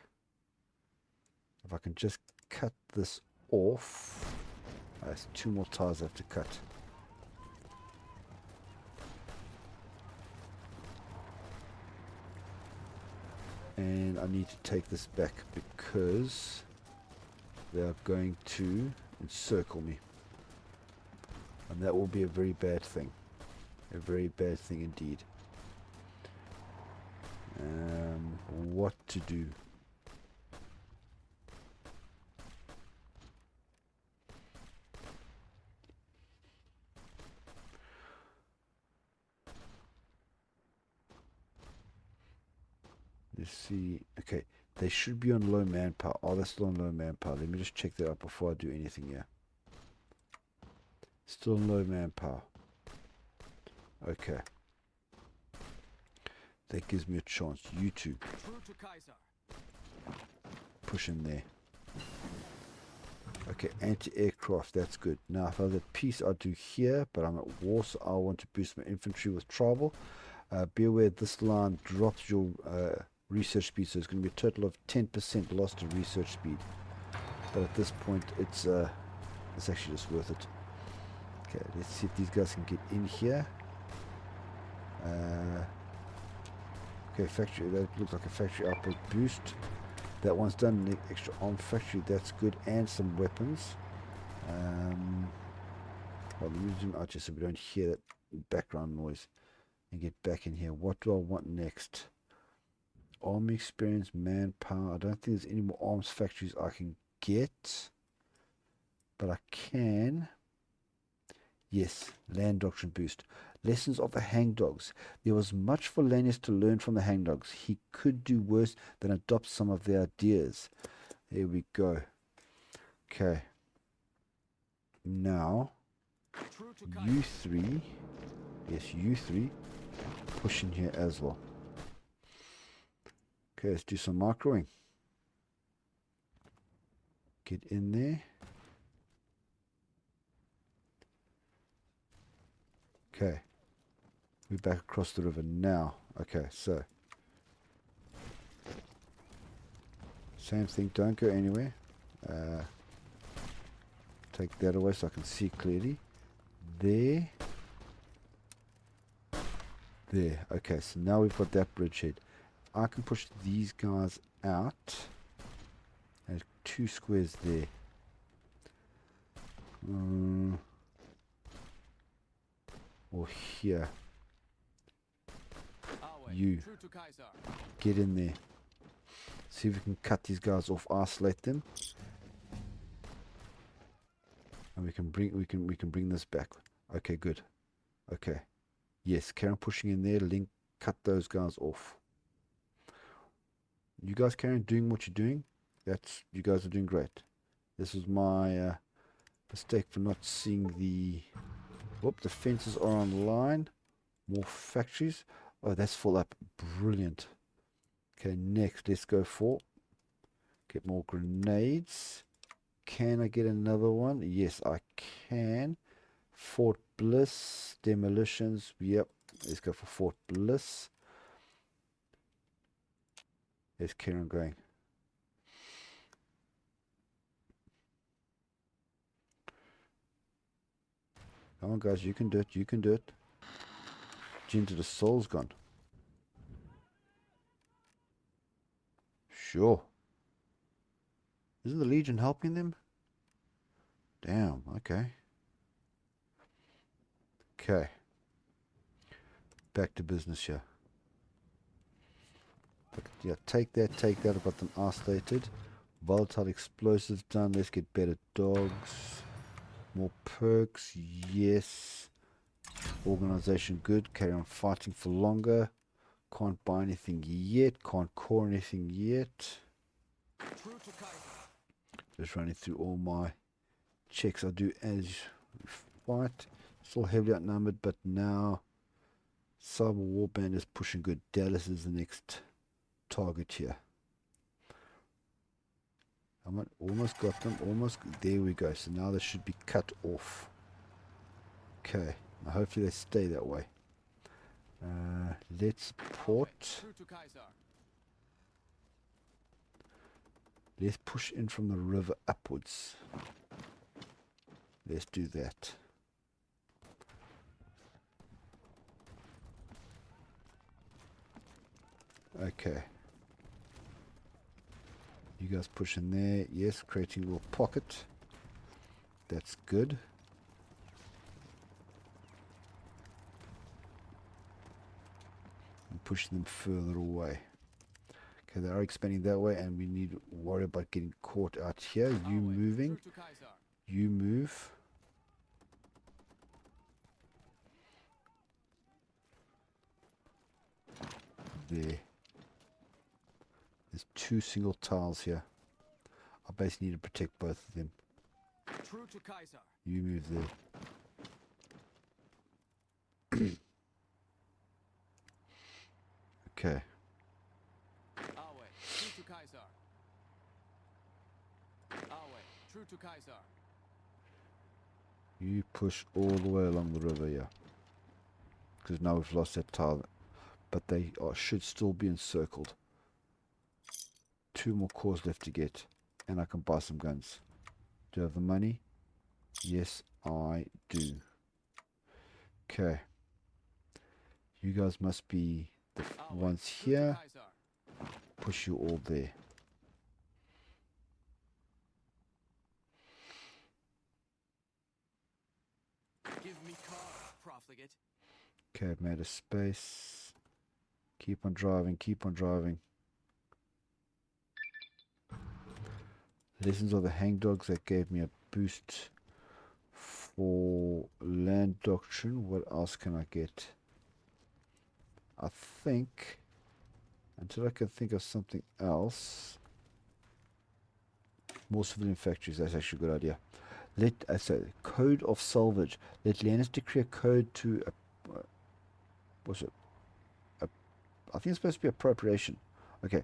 If I can just cut this off. That's 2 more ties I have to cut. And I need to take this back because they are going to encircle me. And that will be a very bad thing. A very bad thing indeed. What to do? Let's see. Okay, they should be on low manpower. Oh, they're still on low manpower. Let me just check that out before I do anything here. Still on low manpower. Okay. That gives me a chance. You two. Push in there. Okay, anti-aircraft. That's good. Now, if I have that piece, I'll do here. But I'm at war, so I want to boost my infantry with travel. Be aware this line drops your research speed, so it's going to be a total of 10% loss to research speed. But at this point, it's actually just worth it. Okay, let's see if these guys can get in here. Okay, factory. That looks like a factory output boost. That one's done. The extra arm factory. That's good, and some weapons. Well, let me zoom out just so we don't hear that background noise. And get back in here. What do I want next? Army experience, manpower. I don't think there's any more arms factories I can get. But I can. Yes, land doctrine boost. Lessons of the hangdogs. There was much for Lanius to learn from the hangdogs. He could do worse than adopt some of their ideas. There we go. Okay. Now, you 3. Yes, you 3. Push in here as well. Okay, let's do some microing. Get in there. Okay. We're back across the river now. Okay, so. Same thing, don't go anywhere. Take that away so I can see clearly. There. There. Okay, so now we've got that bridgehead. I can push these guys out. There's 2 squares there. Or here. You. Get in there. See if we can cut these guys off, isolate them. And we can bring this back. Okay, good. Okay. Yes, carry on pushing in there, link, cut those guys off. You guys carry on doing what you're doing. You guys are doing great. This was my mistake for not seeing the... Whoop, the fences are online. More factories. Oh, that's full up. Brilliant. Okay, next, let's go for... Get more grenades. Can I get another one? Yes, I can. Fort Bliss. Demolitions. Yep. Let's go for Fort Bliss. Let's carry on going. Come on, guys. You can do it. You can do it. Agenda the Soul's gone. Sure. Isn't the Legion helping them? Damn, okay. Okay. Back to business here. But yeah, take that. I've got them isolated. Volatile explosives done. Let's get better dogs. More perks, yes. Organization good. Carry on fighting for longer. Can't buy anything yet. Can't core anything yet. Just running through all my checks I do as we fight. Still heavily outnumbered, but now Cyber Warband is pushing good. Dallas is the next target here. Almost got them. Almost. There we go. So now they should be cut off. Okay. Now hopefully they stay that way. Let's port. Let's push in from the river upwards. Let's do that. Okay. You guys push in there. Yes, creating a little pocket. That's good. And pushing them further away. Okay, they are expanding that way, and we need to worry about getting caught out here. You moving. You move. There. There's 2 single tiles here. I basically need to protect both of them. True to Kaiser. You move there. Okay. True to Kaiser. True to Kaiser. You push all the way along the river, yeah. Because now we've lost that tile. But they should still be encircled. 2 more cores left to get. And I can buy some guns. Do I have the money? Yes, I do. Okay. You guys must be the ones here. Push you all there. Give me car, profligate. Okay, I've made a space. Keep on driving, keep on driving. Lessons of the Hangdogs, that gave me a boost for land doctrine. What else can I get? I think, until I can think of something else, more civilian factories. That's actually a good idea. So code of salvage. Let Lanius decree a code to what's it? I think it's supposed to be appropriation. Okay,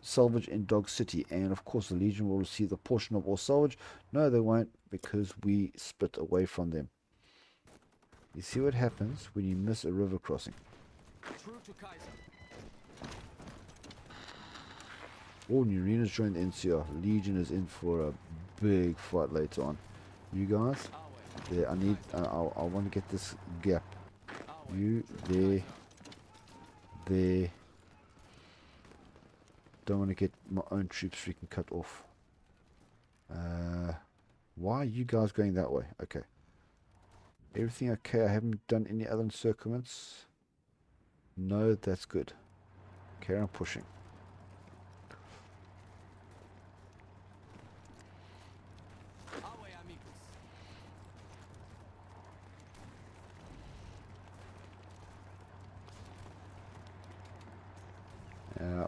salvage in Dog City, and of course the Legion will receive the portion of all salvage. No, they won't, because we split away from them. You see what happens when you miss a river crossing. True to Kaiser. Oh, Neurena's joined the NCR. Legion is in for a big fight later on. You guys, there. I need. I want to get this gap. You there. There. Don't want to get my own troops freaking cut off. Why are you guys going that way? Okay. Everything okay? I haven't done any other encirclements. No, that's good. Carry on pushing. Yeah.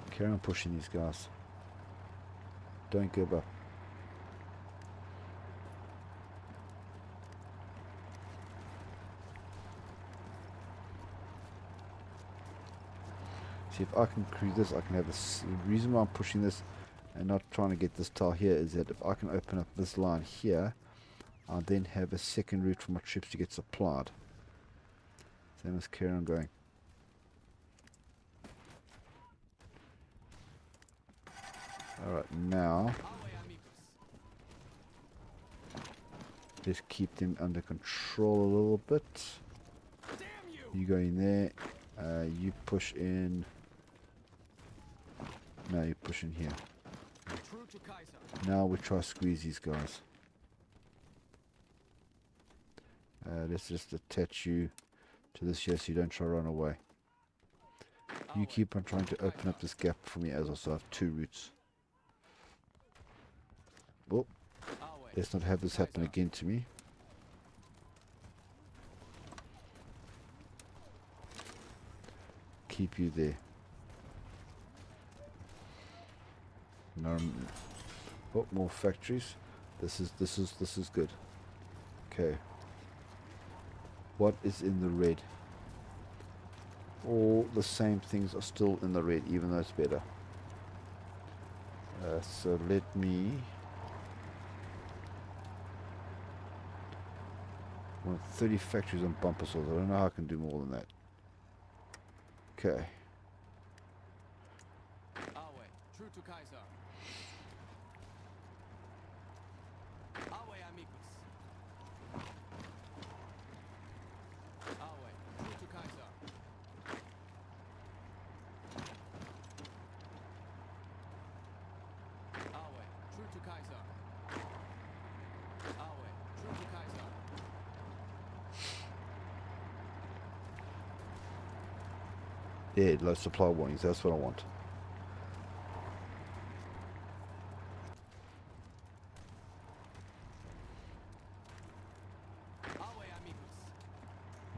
Carry on pushing these guys. Don't give up. See, if I can create this, I can have this. The reason why I'm pushing this and not trying to get this tile here is that if I can open up this line here, I'll then have a second route for my troops to get supplied. So I must carry on going. Alright, now let's keep them under control a little bit. Damn You go in there. You push in. No, you push in here. True to Kaiser. Now we try to squeeze these guys. Let's just attach you to this here so you don't try to run away. You keep on trying to open up this gap for me as also have 2 routes. Oh, let's not have this happen again to me. Keep you there. No, oh, more factories. This is good. Okay. What is in the red? All the same things are still in the red, even though it's better. So let me. I want 30 factories on bumper saws. I don't know how I can do more than that. Okay. True to Kaiser. Awe amicus. Awe, true to Kaiser. Awe, true to Kaiser. Awe, true to Kaiser. Yeah, low supply warnings. That's what I want. Awe amicus.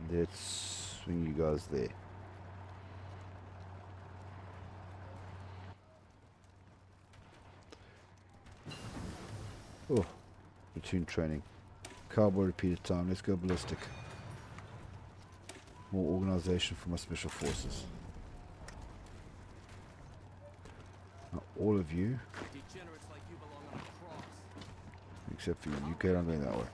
Let's swing you guys there. Oh, platoon training. Cowboy repeated time. Let's go ballistic. More organization for my special forces. Now, all of you, Degenerates like you belong on a cross. except for you, you get on going that way.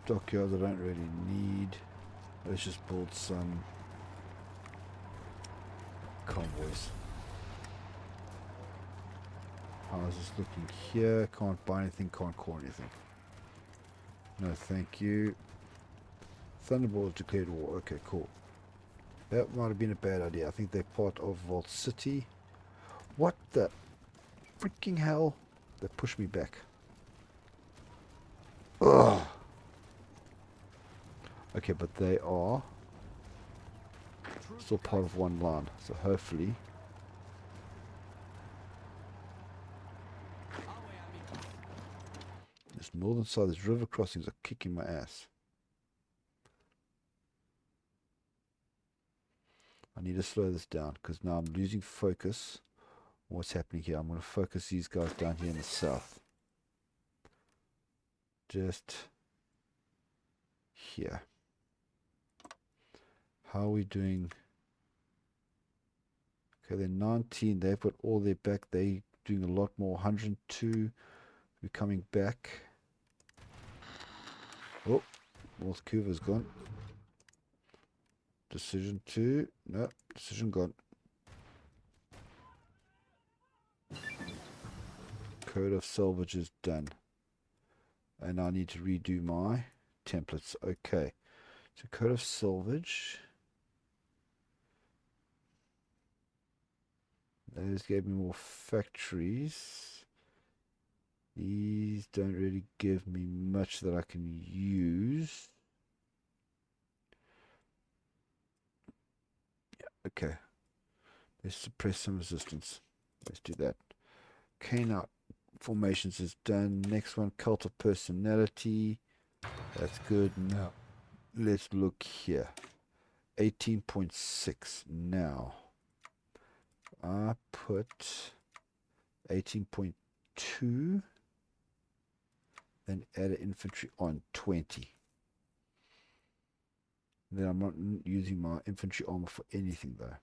Dockyards I don't really need. Let's just build some convoys. How's this looking here? Can't buy anything, can't core anything. No, thank you. Thunderbolts declared war. Okay, cool. That might have been a bad idea. I think they're part of Vault City. What the freaking hell? They pushed me back. Ugh. Okay, but they are still part of one line. So hopefully... this northern side, these river crossings are kicking my ass. I need to slow this down because now I'm losing focus on what's happening here. I'm going to focus these guys down here in the south. Just here. How are we doing? Okay, they're 19. They've got all their back. They're doing a lot more. 102. We're coming back. Oh, North Cuba's gone. Decision 2. No, decision gone. Code of salvage is done. And I need to redo my templates. Okay. So code of salvage. Those gave me more factories. These don't really give me much that I can use. Yeah, okay. Let's suppress some resistance. Let's do that. Okay, now formations is done. Next one, cult of personality. That's good. Now let's look here. 18.6. Now I put 18.2. Then add an infantry on 20. Then I'm not using my infantry armor for anything though.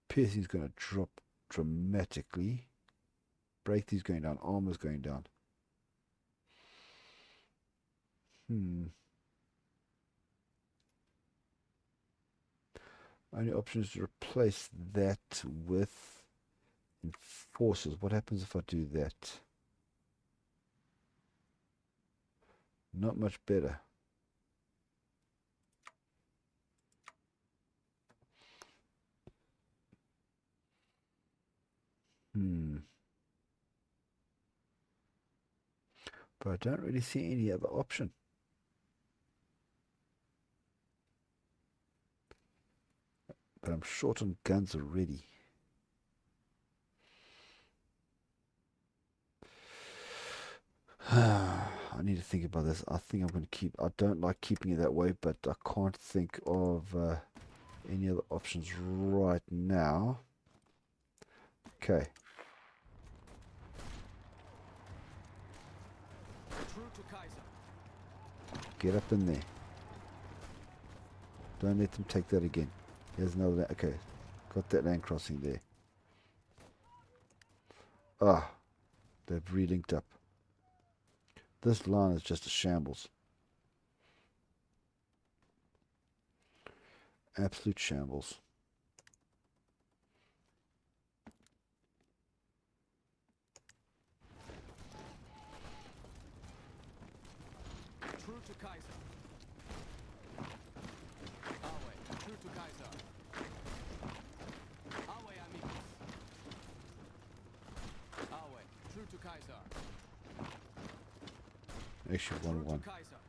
Piercing is going to drop dramatically. Breakthrough's going down. Armor's going down. Only option is to replace that with enforcers. What happens if I do that? Not much better. But I don't really see any other option. But I'm short on guns already. I need to think about this. I think I'm going to keep... I don't like keeping it that way, but I can't think of any other options right now. Okay. True to Kaiser. Get up in there. Don't let them take that again. Here's another... Okay. Got that land crossing there. Ah. They've relinked up. This line is just a shambles. Absolute shambles. True to Kaiser. Awe. True to Kaiser. Awe, amigos. Awe. True to Kaiser. Actually, True 1-1. to Kaiser.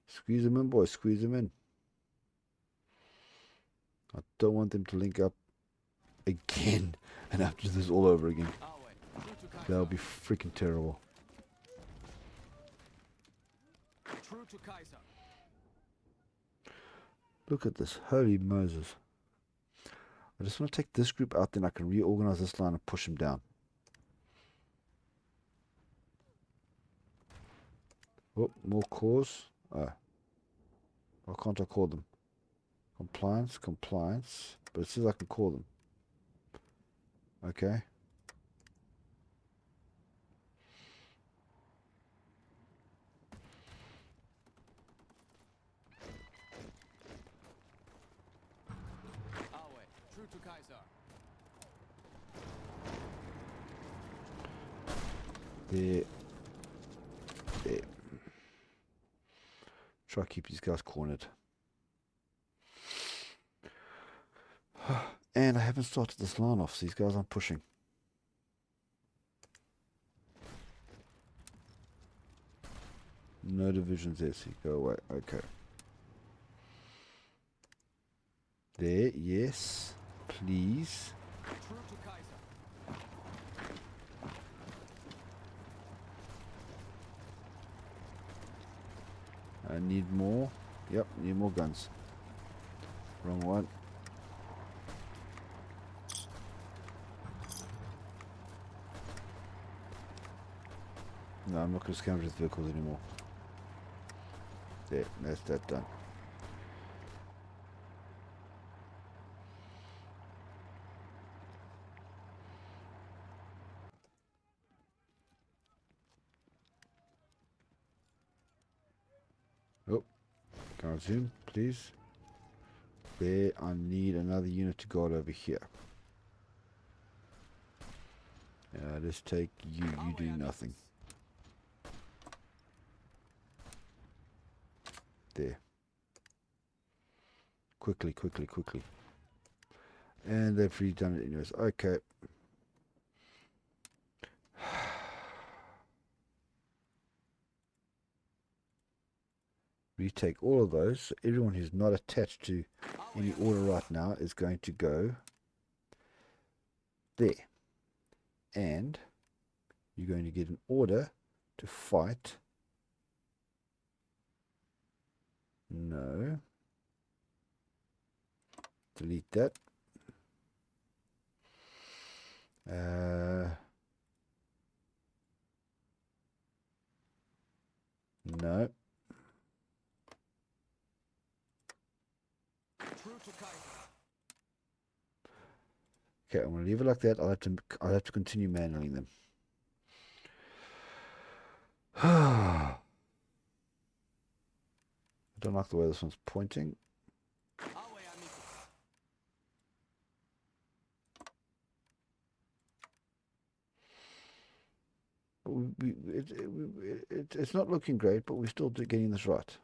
Squeeze them in, boys. Squeeze them in. I don't want them to link up again and have to do this all over again. Awe. True to Kaiser. That'll be freaking terrible. True to Kaiser. Look at this. Holy Moses. I just want to take this group out, then I can reorganize this line and push them down. Oh, more cores. Oh. Why can't I call them? Compliance, compliance. But it says I can call them. Okay. Awe. True to Kaiser. There. There. Try to keep these guys cornered. And I haven't started this line off, so these guys aren't pushing. No divisions there, so you go away. Okay. There, yes. Please. True to Kaiser. I need more. Yep, need more guns. Wrong one. No, I'm not going to scavenge with vehicles anymore. There, that's that done. Oh, can I zoom, please? There, I need another unit to guard over here. Let's take you. You do nothing. There. Quickly, quickly, quickly. And they've redone it anyways. Okay. Retake all of those. So everyone who's not attached to any order right now is going to go there. And you're going to get an order to fight. No. Delete that. No. True to Kaiser. Okay, I'm going to leave it like that. I'll have to continue manualing them. I don't like the way this one's pointing. Awe, amigos. it's not looking great, but we're still getting this right.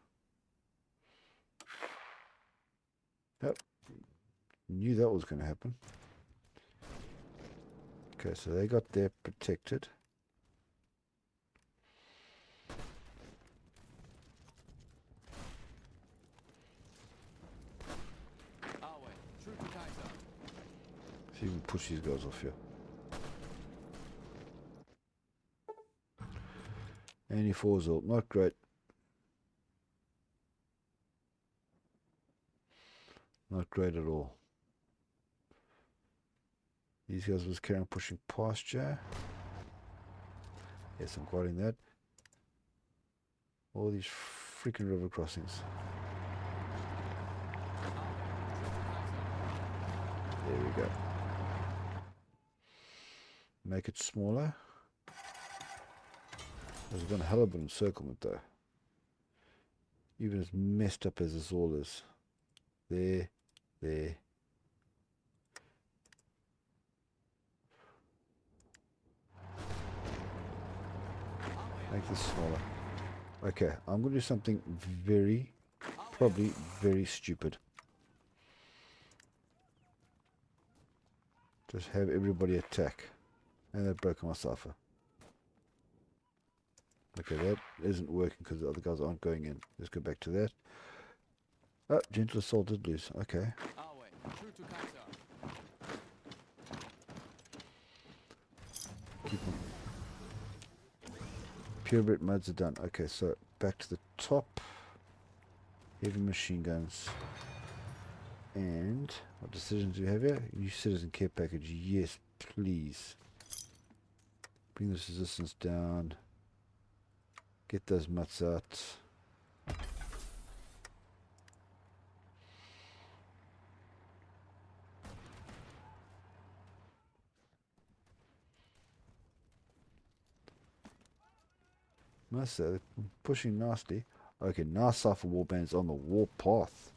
Yep. Knew that was going to happen. Okay, so they got their protected. Our way. True to Kaiser. See if we can push these guys off here. Any fours ult, not great. Not great at all. These guys was carrying pushing past you. Yes, I'm guarding that. All these freaking river crossings. There we go. Make it smaller. There's been a hell of a encirclement though. Even as messed up as this all is. There. Make this smaller. Okay, I'm going to do something probably very stupid. Just have everybody attack. And that broke my cipher. Okay, that isn't working because the other guys aren't going in. Let's go back to that. Oh, Gentle Assault did lose. Okay. Our way. True to Kaiser. Keep them. Purebred modes are done. Okay, so back to the top. Heavy machine guns. And what decisions do we have here? New citizen care package. Yes, please. Bring this resistance down. Get those mutts out. Must say, they're pushing nicely. Okay, nice cipher warbands on the warpath.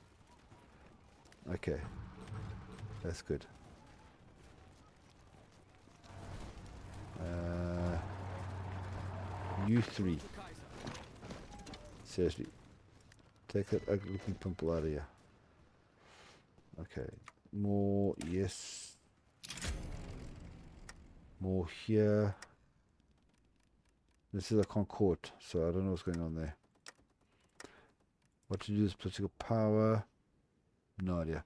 Okay, that's good. U3. True to Kaiser. Seriously, take that ugly looking pimple out of here. Okay, more, yes. More here. This is a Concord, so I don't know what's going on there. What to do is political power. No idea.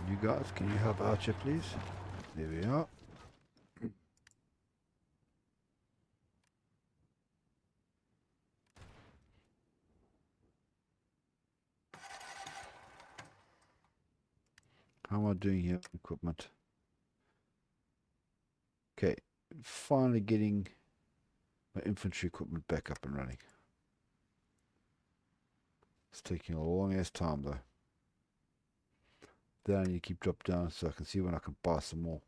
You guys, can you help out here, please? There we are. How am I doing here? Equipment. Okay, finally getting my infantry equipment back up and running. It's taking a long ass time though. Then I need to keep drop down so I can see when I can buy some more.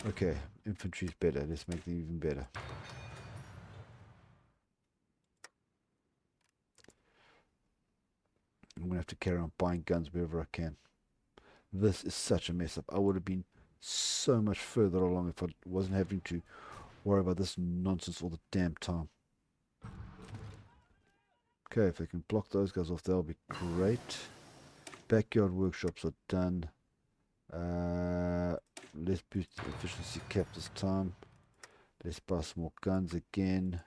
Okay, infantry's better. Let's make them even better. I'm going to have to carry on buying guns wherever I can. This is such a mess up. I would have been so much further along if I wasn't having to worry about this nonsense all the damn time. Okay, if I can block those guys off, that'll be great. Backyard workshops are done. Let's boost the efficiency cap this time. Let's buy some more guns again.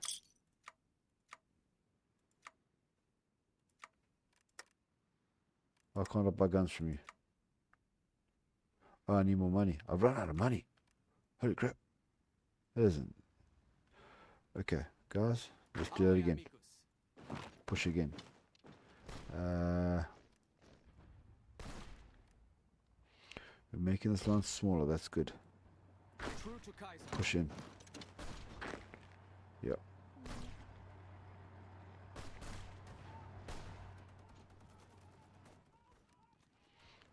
Why can't I buy guns from you? Oh, I need more money. I've run out of money. Holy crap. That isn't. Okay, guys, let's do Our that way, again. amigos. Push again. We're making this line smaller, that's good. True to Kaiser. Push in. Yep.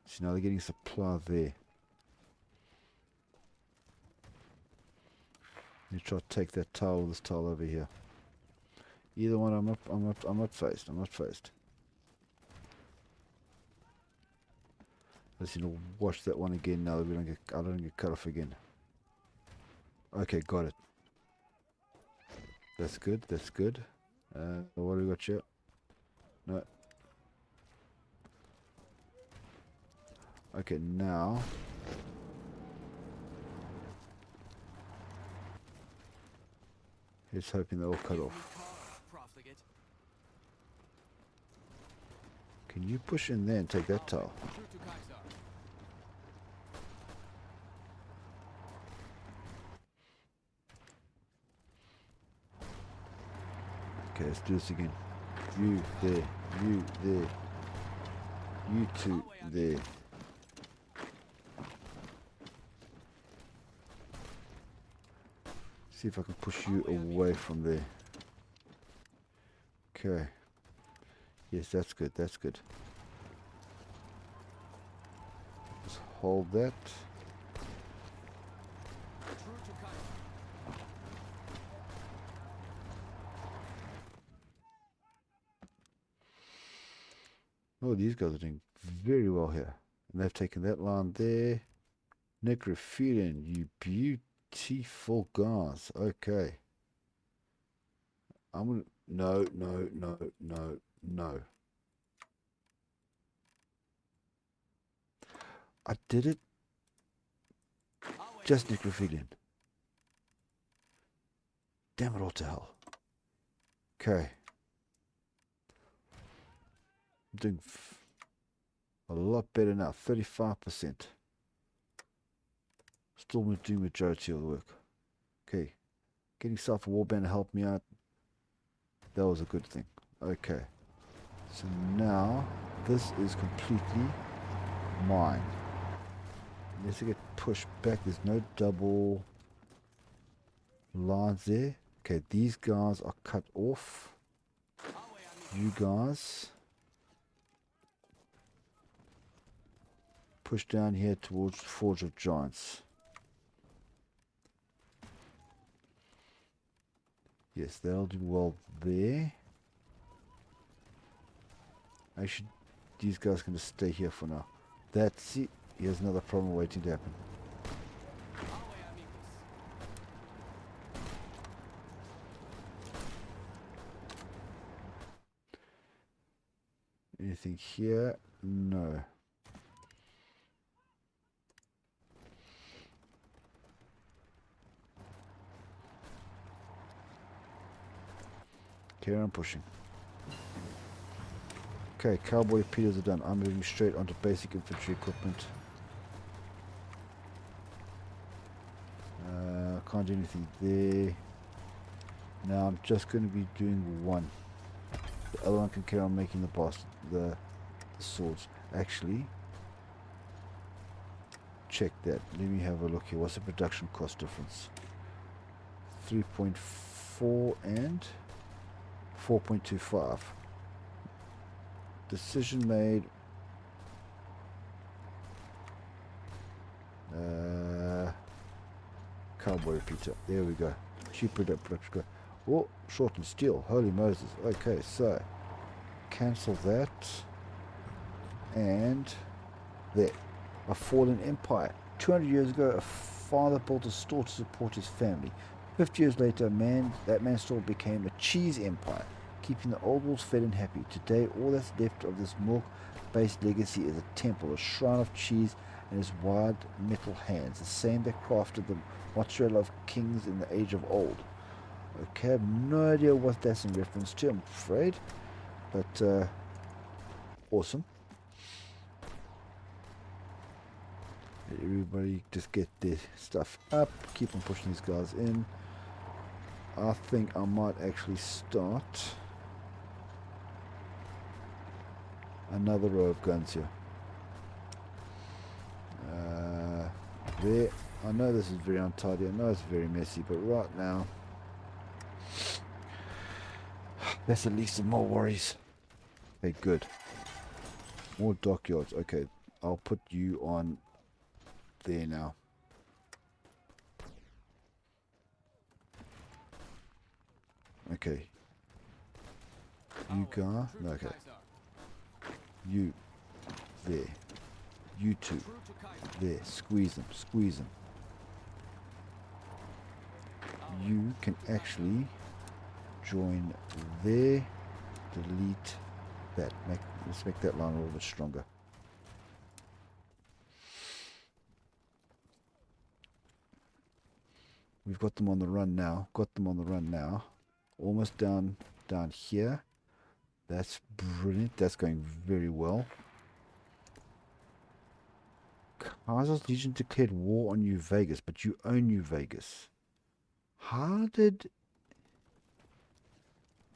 See, now they're getting supply there. You try to take that towel, this towel over here. Either one, I'm not phased. I'm not phased. Let's watch that one again now that I don't get cut off again. Okay, got it. That's good, that's good. What do we got here? No. Okay, now. He's hoping they'll cut off. Profligate. Can you push in there and take that tile? True to Kaiser. Okay, let's do this again. You there, you there, you two there. See if I can push you away from there. Okay. Yes, that's good, that's good. Just hold that. True to Kaiser. Oh, these guys are doing very well here. And they've taken that line there. Necrophilian, you beautiful guys. Okay. I'm gonna... No, no, no, no, no. I did it. Just necrophilian. Damn it all to hell. Okay. I'm doing a lot better now. 35%. Still doing majority of the work. Okay. Getting South Warband to help me out. That was a good thing. Okay. So now this is completely mine. Unless I get pushed back, there's no double lines there. Okay, these guys are cut off. You guys push down here towards the Forge of Giants. Yes, they'll do well there. Actually, these guys can just stay here for now. That's it. Here's another problem waiting to happen. Anything here? No. Carry on pushing. Okay, Cowboy Peters are done. I'm moving straight onto basic infantry equipment. Can't do anything there. Now I'm just going to be doing one. The other one can carry on making the swords. Actually, check that. Let me have a look here. What's the production cost difference? 3.4 and 4.25. Decision made. Cowboy repeater. There we go. Cheap production. Oh, short and steel. Holy Moses. Okay, so cancel that. And there. A fallen empire. 200 years ago, a father built a store to support his family. 50 years later, that man's store became a cheese empire, keeping the old wolves fed and happy. Today, all that's left of this milk-based legacy is a temple, a shrine of cheese and his wide metal hands, the same that crafted the mozzarella of kings in the age of old. Okay, I have no idea what that's in reference to, I'm afraid, but awesome. Everybody just get their stuff up, keep on pushing these guys in. I think I might actually start another row of guns here. There. I know this is very untidy, I know it's very messy, but right now that's the least of more worries. Okay, good. More dockyards. Okay, I'll put you on there now. Okay. You guy, no, okay. You, there. You two, there. Squeeze them, squeeze them. You can actually join there. Delete that. Let's make that line a little bit stronger. We've got them on the run now. Got them on the run now. Almost down here. That's brilliant. That's going very well. Kaiser's Legion declared war on New Vegas, but you own New Vegas. How did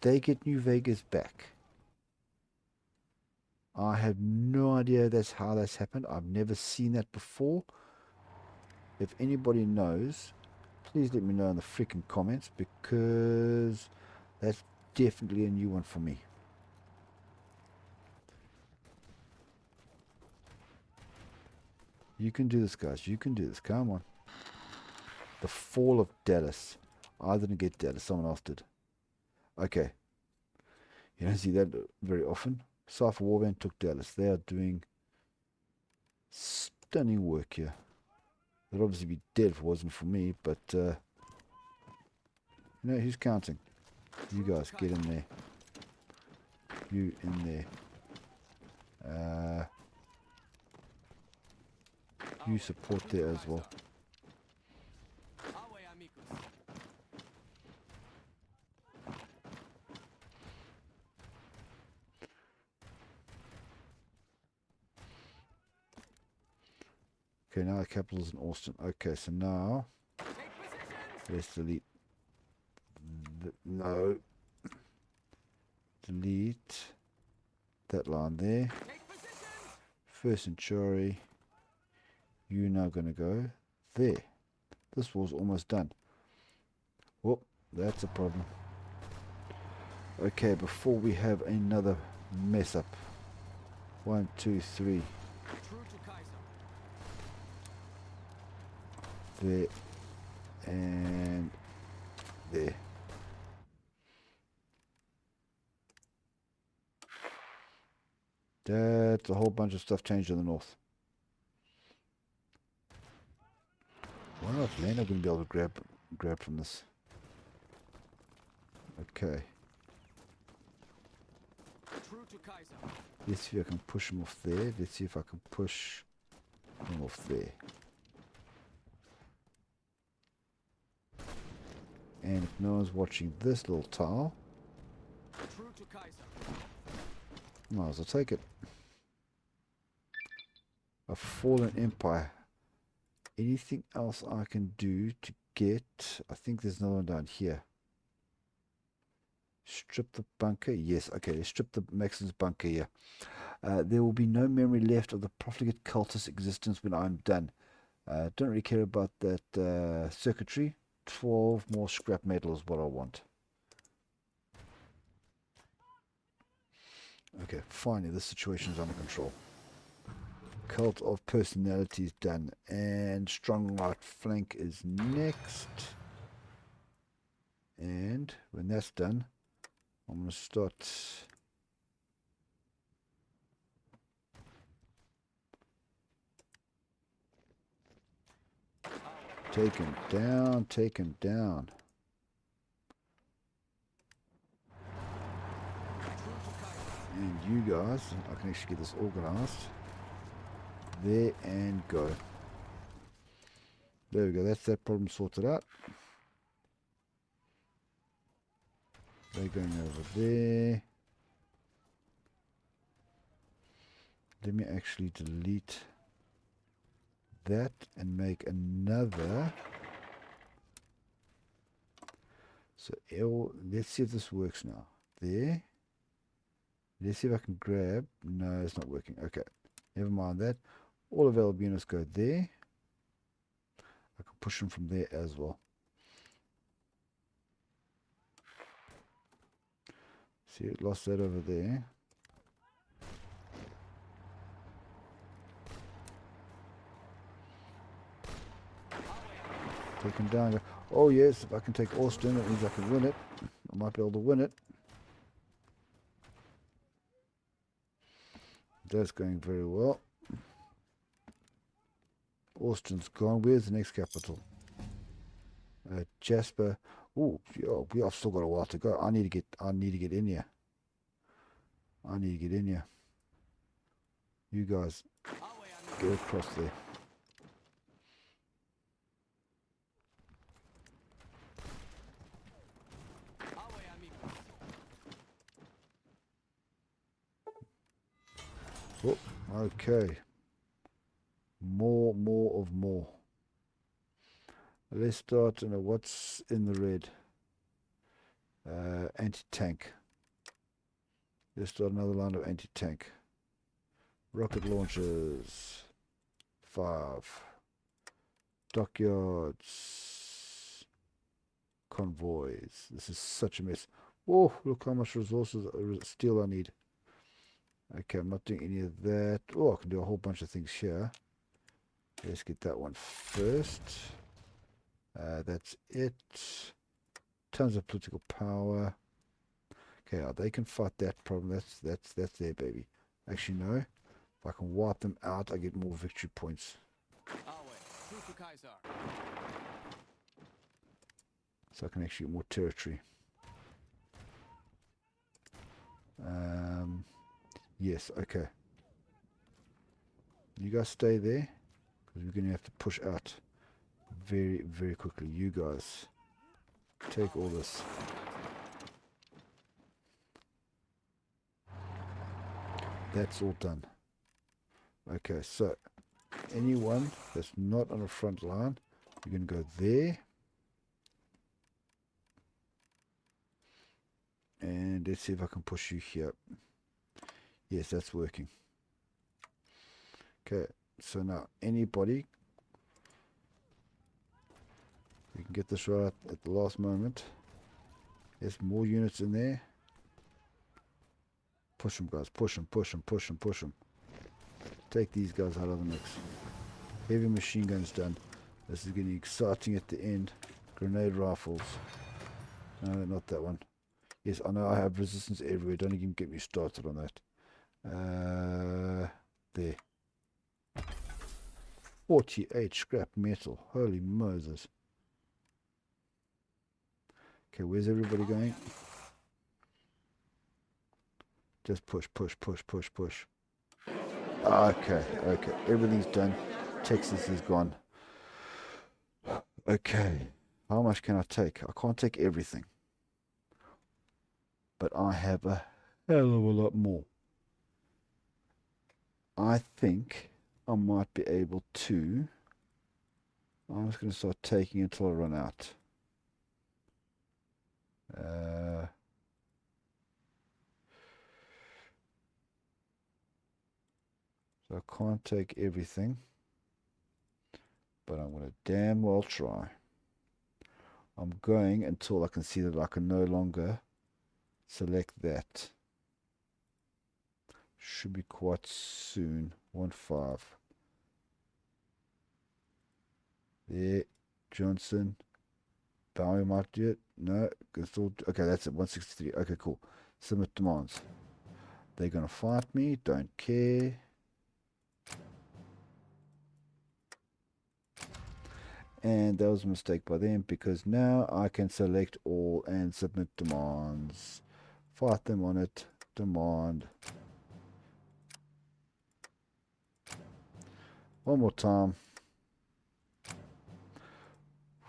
they get New Vegas back? I have no idea that's how that's happened. I've never seen that before. If anybody knows, please let me know in the freaking comments, because that's definitely a new one for me. You can do this, guys. You can do this. Come on. The fall of Dallas. I didn't get Dallas. Someone else did. Okay. You don't see that very often. HOI4 OWB took Dallas. They are doing stunning work here. They'd obviously be dead if it wasn't for me, but you know, who's counting? You guys, get in there. You in there. You support there as well. Okay, now the capital is in Austin. Okay, so now let's delete. No. Delete that line there. First Century. You're now going to go there. This war's almost done. Whoop, that's a problem. Okay, before we have another mess up. 1, 2, 3. There. And there. That's a whole bunch of stuff changed in the north. I wonder if Lana going to be able to grab from this. Okay. Let's see if I can push him off there. Let's see if I can push him off there. And if no one's watching this little tile, might as well take it. A fallen empire. Anything else I can do to get... I think there's another one down here. Strip the bunker. Yes, okay, let's strip the Maxon's bunker here. There will be no memory left of the profligate cultist existence when I'm done. Don't really care about that circuitry. 12 more scrap metal is what I want. Okay, finally this situation is under control. Cult of personality is done, and strong right flank is next. And when that's done, I'm going to start take him down, take him down. And you guys, I can actually get this organized. There and go. There we go, that's that problem sorted out. They're going over there. Let me actually delete that and make another. So let's see if this works now. There. Let's see if I can grab. No, it's not working. Okay, never mind that. All available units go there. I can push them from there as well. See, it lost that over there. Take him down. Oh yes, if I can take Austin, it means I can win it. I might be able to win it. That's going very well. Austin's gone. Where's the next capital? Jasper. Oh, yeah, I've still got a while to go. I need to get in here. I need to get in here. You guys get across there. Oh, okay. More of more. Let's start. What's in the red? Anti-tank. Let's start another line of anti-tank. Rocket launchers. 5. Dockyards. Convoys. This is such a mess. Oh, look how much resources, steel I need. Okay, I'm not doing any of that. Oh, I can do a whole bunch of things here. Let's get that one first. That's it. Tons of political power. Okay, they can fight that problem. That's their baby. Actually, no. If I can wipe them out, I get more victory points. So I can actually get more territory. Yes, okay. You guys stay there, because we're going to have to push out very, very quickly. You guys take all this. That's all done. Okay, so anyone that's not on the front line, you're going to go there. And let's see if I can push you here. Yes, that's working. Okay, so now anybody, we can get this right at the last moment. There's more units in there. Push them, guys. Push them, push them, push them, push them. Take these guys out of the mix. Heavy machine guns done. This is getting exciting at the end. Grenade rifles. No, not that one. Yes, I know I have resistance everywhere. Don't even get me started on that. There. 48 scrap metal. Holy Moses. Okay, where's everybody going? Just push, push, push, push, push. Okay, okay. Everything's done. Texas is gone. Okay. How much can I take? I can't take everything. But I have a hell of a lot more. I think I might be able to. I'm just going to start taking until I run out. So I can't take everything. But I'm going to damn well try. I'm going until I can see that I can no longer select that. Should be quite soon. 1-5. There. Johnson. Bowie might do it. No. Can still, okay, that's it. 163. Okay, cool. Submit demands. They're going to fight me. Don't care. And that was a mistake by them, because now I can select all and submit demands. Fight them on it. Demand. One more time.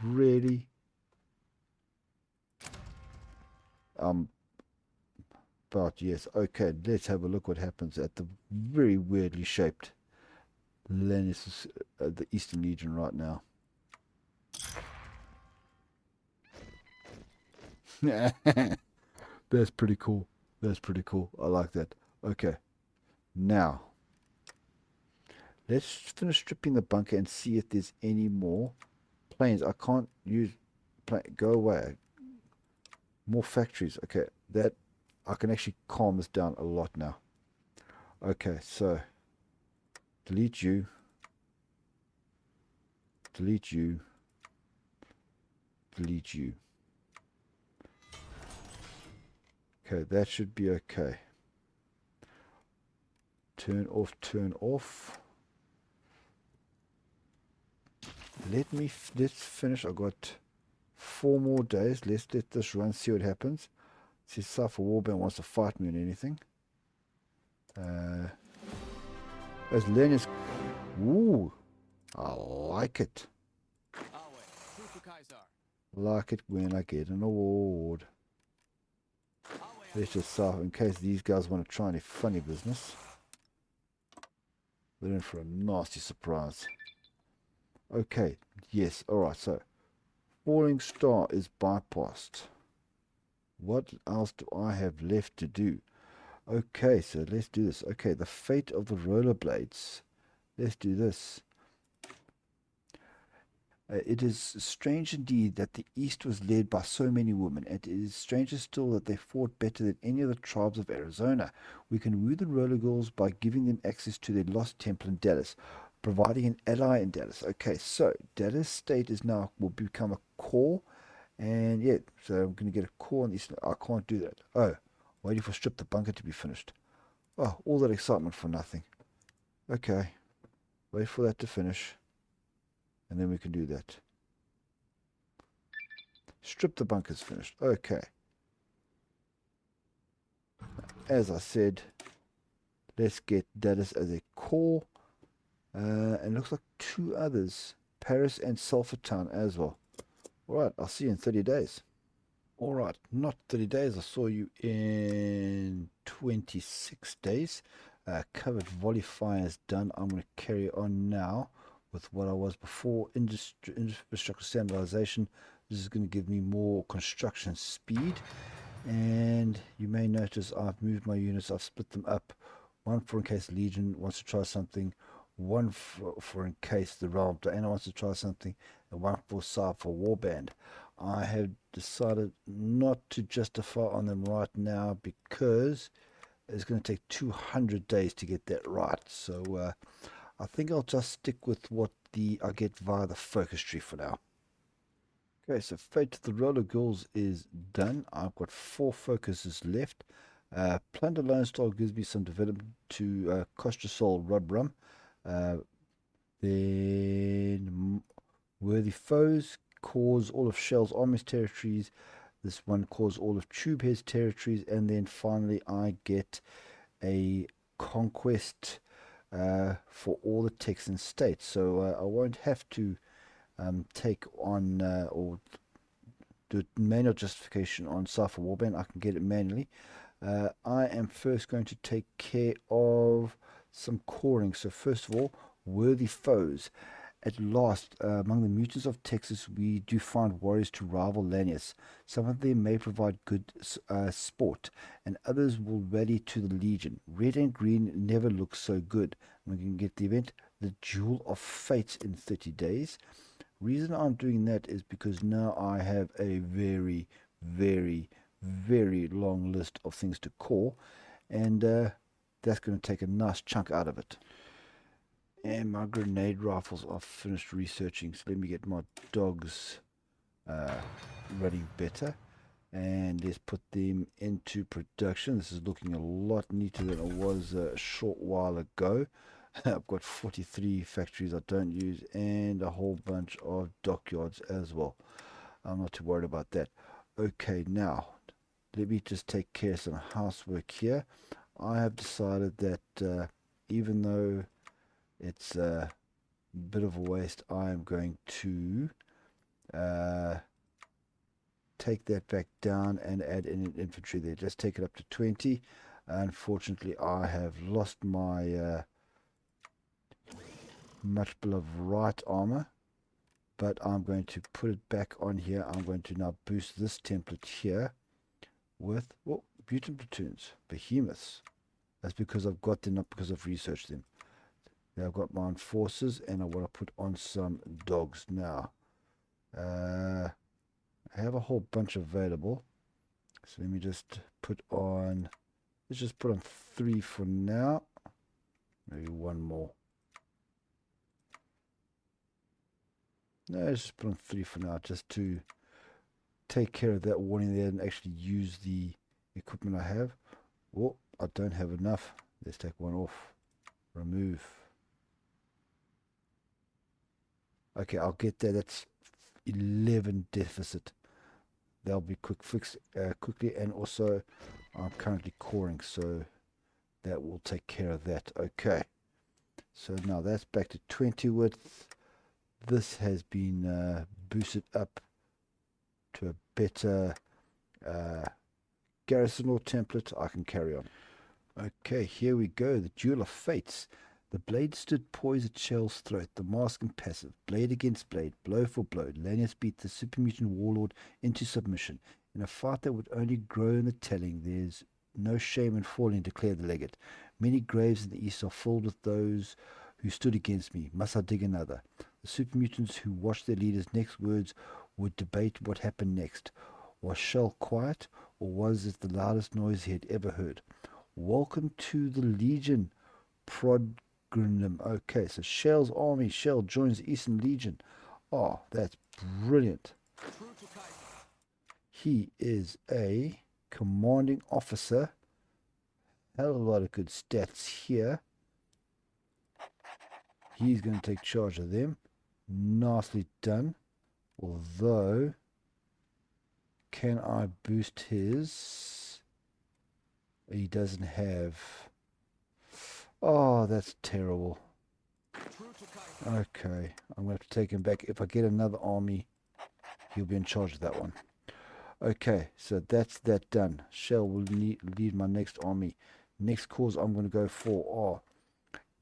Really? But yes, okay, let's have a look what happens at the very weirdly shaped Lanius, the Eastern Legion right now. That's pretty cool. That's pretty cool. I like that. Okay. Now, let's finish stripping the bunker and see if there's any more planes. I can't use go away. More factories. Okay, that I can actually calm this down a lot now. Okay, so delete you. Delete you. Delete you. Okay, that should be okay. Turn off, turn off. Let's finish. I got 4 more days. Let's let this run, see what happens. See if HOI4 OWB wants to fight me on anything. As Lanius. Ooh, I like it. Always. True to Kaiser. Like it when I get an award. Always. Let's just in case these guys want to try any funny business. They're in for a nasty surprise. Okay, yes, alright, so Falling Star is bypassed. What else do I have left to do? Okay, so let's do this. Okay, the fate of the rollerblades. Let's do this. It is strange indeed that the East was led by so many women, and it is stranger still that they fought better than any of the tribes of Arizona. We can woo the roller girls by giving them access to their lost temple in Dallas, providing an ally in Dallas. Okay, so Dallas State will become a core, and yeah, so I'm going to get a core on East. I can't do that. Oh, waiting for Strip the Bunker to be finished. Oh, all that excitement for nothing. Okay, wait for that to finish. And then we can do that. Strip the Bunker's finished. Okay. As I said, let's get Dallas as a core. And looks like 2 others. Paris and Sulphurtown as well. Alright, I'll see you in 30 days. Alright, not 30 days. I saw you in 26 days. Covered volley fire is done. I'm going to carry on now with what I was before, infrastructure standardization. This is going to give me more construction speed, and you may notice I've moved my units. I've split them up, one for in case Legion wants to try something, one for in case the realm of Diana wants to try something, and one for HOI4 OWB. I have decided not to justify on them right now because it's going to take 200 days to get that right. So I think I'll just stick with what I get via the focus tree for now. Okay, so Fate of the Roller Girls is done. I've got 4 focuses left. Plunder Lone Star gives me some development to Costrosol Rodbrum. Then Worthy Foes cause all of Shell's Army's territories. This one cause all of Tubehead's territories. And then finally I get a conquest for all the Texan states. So I won't have to take on or do manual justification on HOI4 OWB. I can get it manually. I am first going to take care of some coring. So first of all, Worthy Foes. At last, among the mutants of Texas, we do find warriors to rival Lanius. Some of them may provide good sport, and others will rally to the Legion. Red and green never look so good. We can get the event, the Duel of Fates, in 30 days. Reason I'm doing that is because now I have a very, very, very long list of things to core, and that's going to take a nice chunk out of it. And my grenade rifles I've finished researching, so let me get my dogs running better, and let's put them into production. This is looking a lot neater than it was a short while ago. I've got 43 factories I don't use and a whole bunch of dockyards as well. I'm not too worried about that. Okay, now let me just take care of some housework here. I have decided that even though it's a bit of a waste, I am going to take that back down and add in an infantry there. Just take it up to 20. Unfortunately, I have lost my much beloved right armor, but I'm going to put it back on here. I'm going to now boost this template here with mutant platoons, behemoths. That's because I've got them, not because I've researched them. Now I've got my enforcers, and I want to put on some dogs now. I have a whole bunch available, so let me just put on, let's just put on 3 for now, maybe 1 more. No, let's just put on 3 for now, just to take care of that warning there and actually use the equipment I have. Oh, I don't have enough. Let's take 1 off. Remove. Okay, I'll get there. That's 11 deficit. That'll be quick fix quickly, and also I'm currently coring, so that will take care of that. Okay, so now that's back to 20 width. This has been boosted up to a better garrison or template. I can carry on. Okay, here we go. The Duel of Fates. The blade stood poised at Shell's throat, the mask impassive, blade against blade, blow for blow. Lanius beat the super mutant warlord into submission. In a fight that would only grow in the telling, there's no shame in falling, declared the legate. Many graves in the east are filled with those who stood against me. Must I dig another? The super mutants who watched their leader's next words would debate what happened next. Was Shell quiet, or was it the loudest noise he had ever heard? Welcome to the Legion, Prodgrim. Okay, so Shell's army. Shell joins the Eastern Legion. Oh, that's brilliant. True to Kaiser. He is a commanding officer. Hell of a lot of good stats here. He's going to take charge of them. Nicely done. Although, can I boost his? He doesn't have. Oh, that's terrible. True to Kaiser. Okay, I'm going to have to take him back. If I get another army, he'll be in charge of that one. Okay, so that's that done. Shell will lead my next army. Next cause I'm going to go for are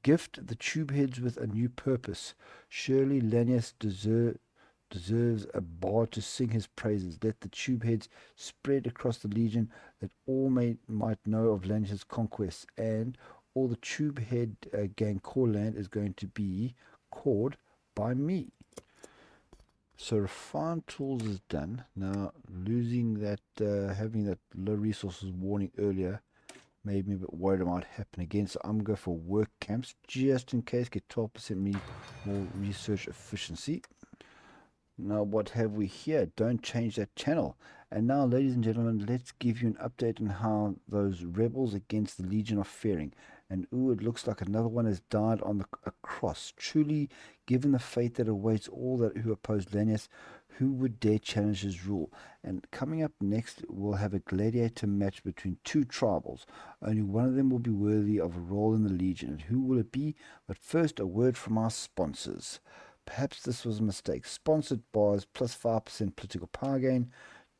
gift the tube heads with a new purpose. Surely Lanius deserves a bard to sing his praises. Let the tube heads spread across the legion, that all might know of Lanius' conquests, and all the tube head gang core land is going to be cored by me. So refined tools is done. Now losing that, having that low resources warning earlier made me a bit worried it might happen again. So I'm going to go for work camps just in case. Get 12% more research efficiency. Now what have we here? Don't change that channel. And now, ladies and gentlemen, let's give you an update on how those rebels against the Legion are faring. And ooh, it looks like another one has died on a cross. Truly, given the fate that awaits all that who oppose Lanius, who would dare challenge his rule? And coming up next, we'll have a gladiator match between two tribals. Only one of them will be worthy of a role in the Legion. And who will it be? But first, a word from our sponsors. Perhaps this was a mistake. Sponsored bars plus 5% political power gain.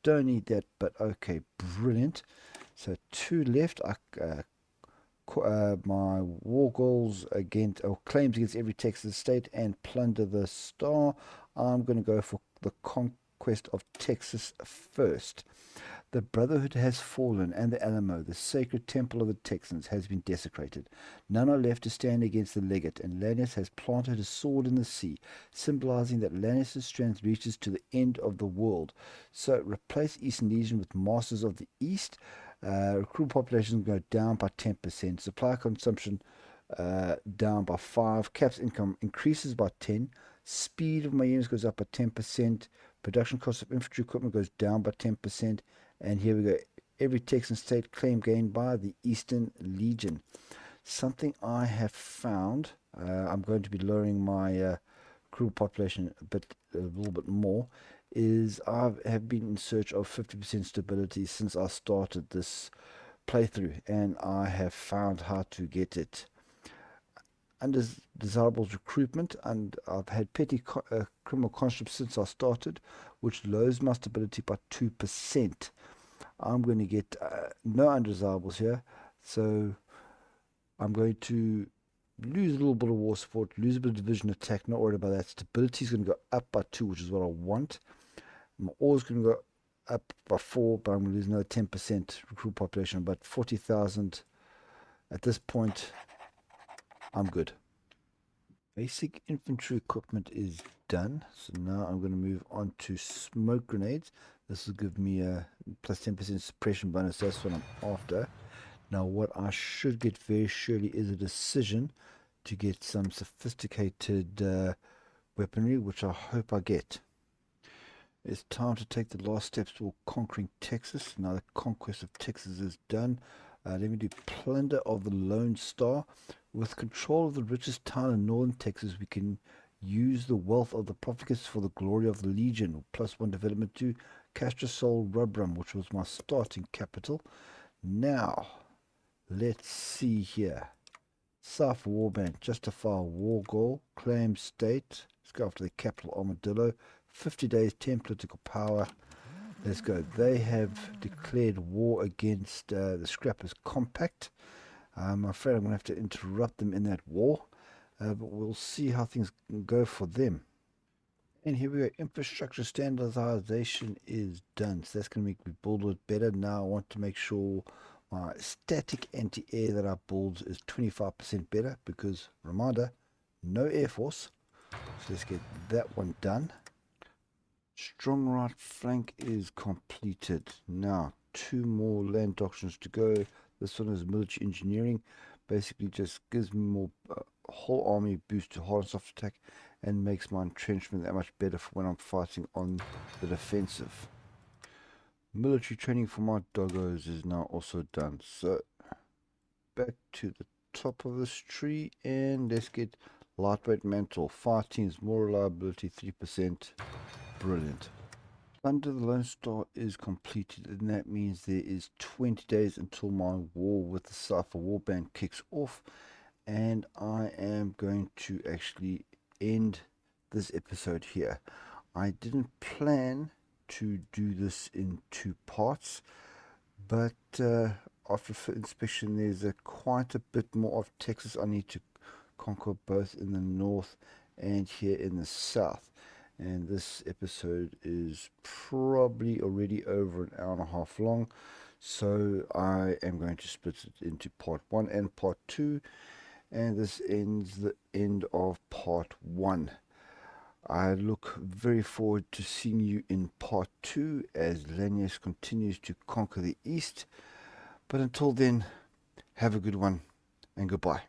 Don't need that, but okay, brilliant. So 2 left. My war goals against, or claims against every Texas state and plunder the star. I'm going to go for the conquest of Texas first. The Brotherhood has fallen, and the Alamo, the sacred temple of the Texans, has been desecrated. None are left to stand against the legate, and Lanius has planted his sword in the sea, symbolizing that Lanius' strength reaches to the end of the world. So replace Eastern Legion with Masters of the East. Recruit population go down by 10%. Supply consumption down by 5. Caps income increases by 10. Speed of my units goes up by 10%. Production cost of infantry equipment goes down by 10%. And here we go. Every Texan state claim gained by the Eastern Legion. Something I have found. I'm going to be lowering my crew population a little bit more. Is I have been in search of 50% stability since I started this playthrough, and I have found how to get it. Undesirables recruitment, and I've had petty criminal conscripts since I started, which lowers my stability by 2%. I'm going to get no undesirables here, so I'm going to lose a little bit of war support, lose a bit of division attack, not worried about that. Stability is going to go up by 2, which is what I want. My ore is going to go up by 4, but I'm going to lose another 10% recruit population, about 40,000. At this point, I'm good. Basic infantry equipment is done. So now I'm going to move on to smoke grenades. This will give me a plus 10% suppression bonus. That's what I'm after. Now what I should get very surely is a decision to get some sophisticated weaponry, which I hope I get. It's time to take the last steps toward conquering Texas. Now the conquest of Texas is done. Let me do Plunder of the Lone Star. With control of the richest town in northern Texas, we can use the wealth of the profligates for the glory of the Legion. +1 development to Castrosol Rubrum, which was my starting capital. Now, let's see here. South Warband, justify war goal, claim state. Let's go after the capital Armadillo. 50 days, 10 political power. Let's go. They have declared war against the Scrappers Compact. I'm afraid I'm going to have to interrupt them in that war. But we'll see how things go for them. And here we go. Infrastructure standardization is done. So that's going to make me build it better. Now I want to make sure my static anti-air that I build is 25% better. Because, reminder, no Air Force. So let's get that one done. Strong right flank is completed. Now, 2 more land doctrines to go. This one is military engineering. Basically just gives me more whole army boost to hard and soft attack and makes my entrenchment that much better for when I'm fighting on the defensive. Military training for my doggos is now also done. So, back to the top of this tree and let's get lightweight mantle. Fire teams, more reliability, 3%. Brilliant. Under the Lone Star is completed, and that means there is 20 days until my war with the Cipher Warband kicks off, and I am going to actually end this episode here. I didn't plan to do this in 2 parts, but after inspection there's quite a bit more of Texas I need to conquer, both in the north and here in the south. And this episode is probably already over an hour and a half long. So I am going to split it into part 1 and part 2. And this ends the end of part 1. I look very forward to seeing you in part 2 as Lanius continues to conquer the east. But until then, have a good one and goodbye.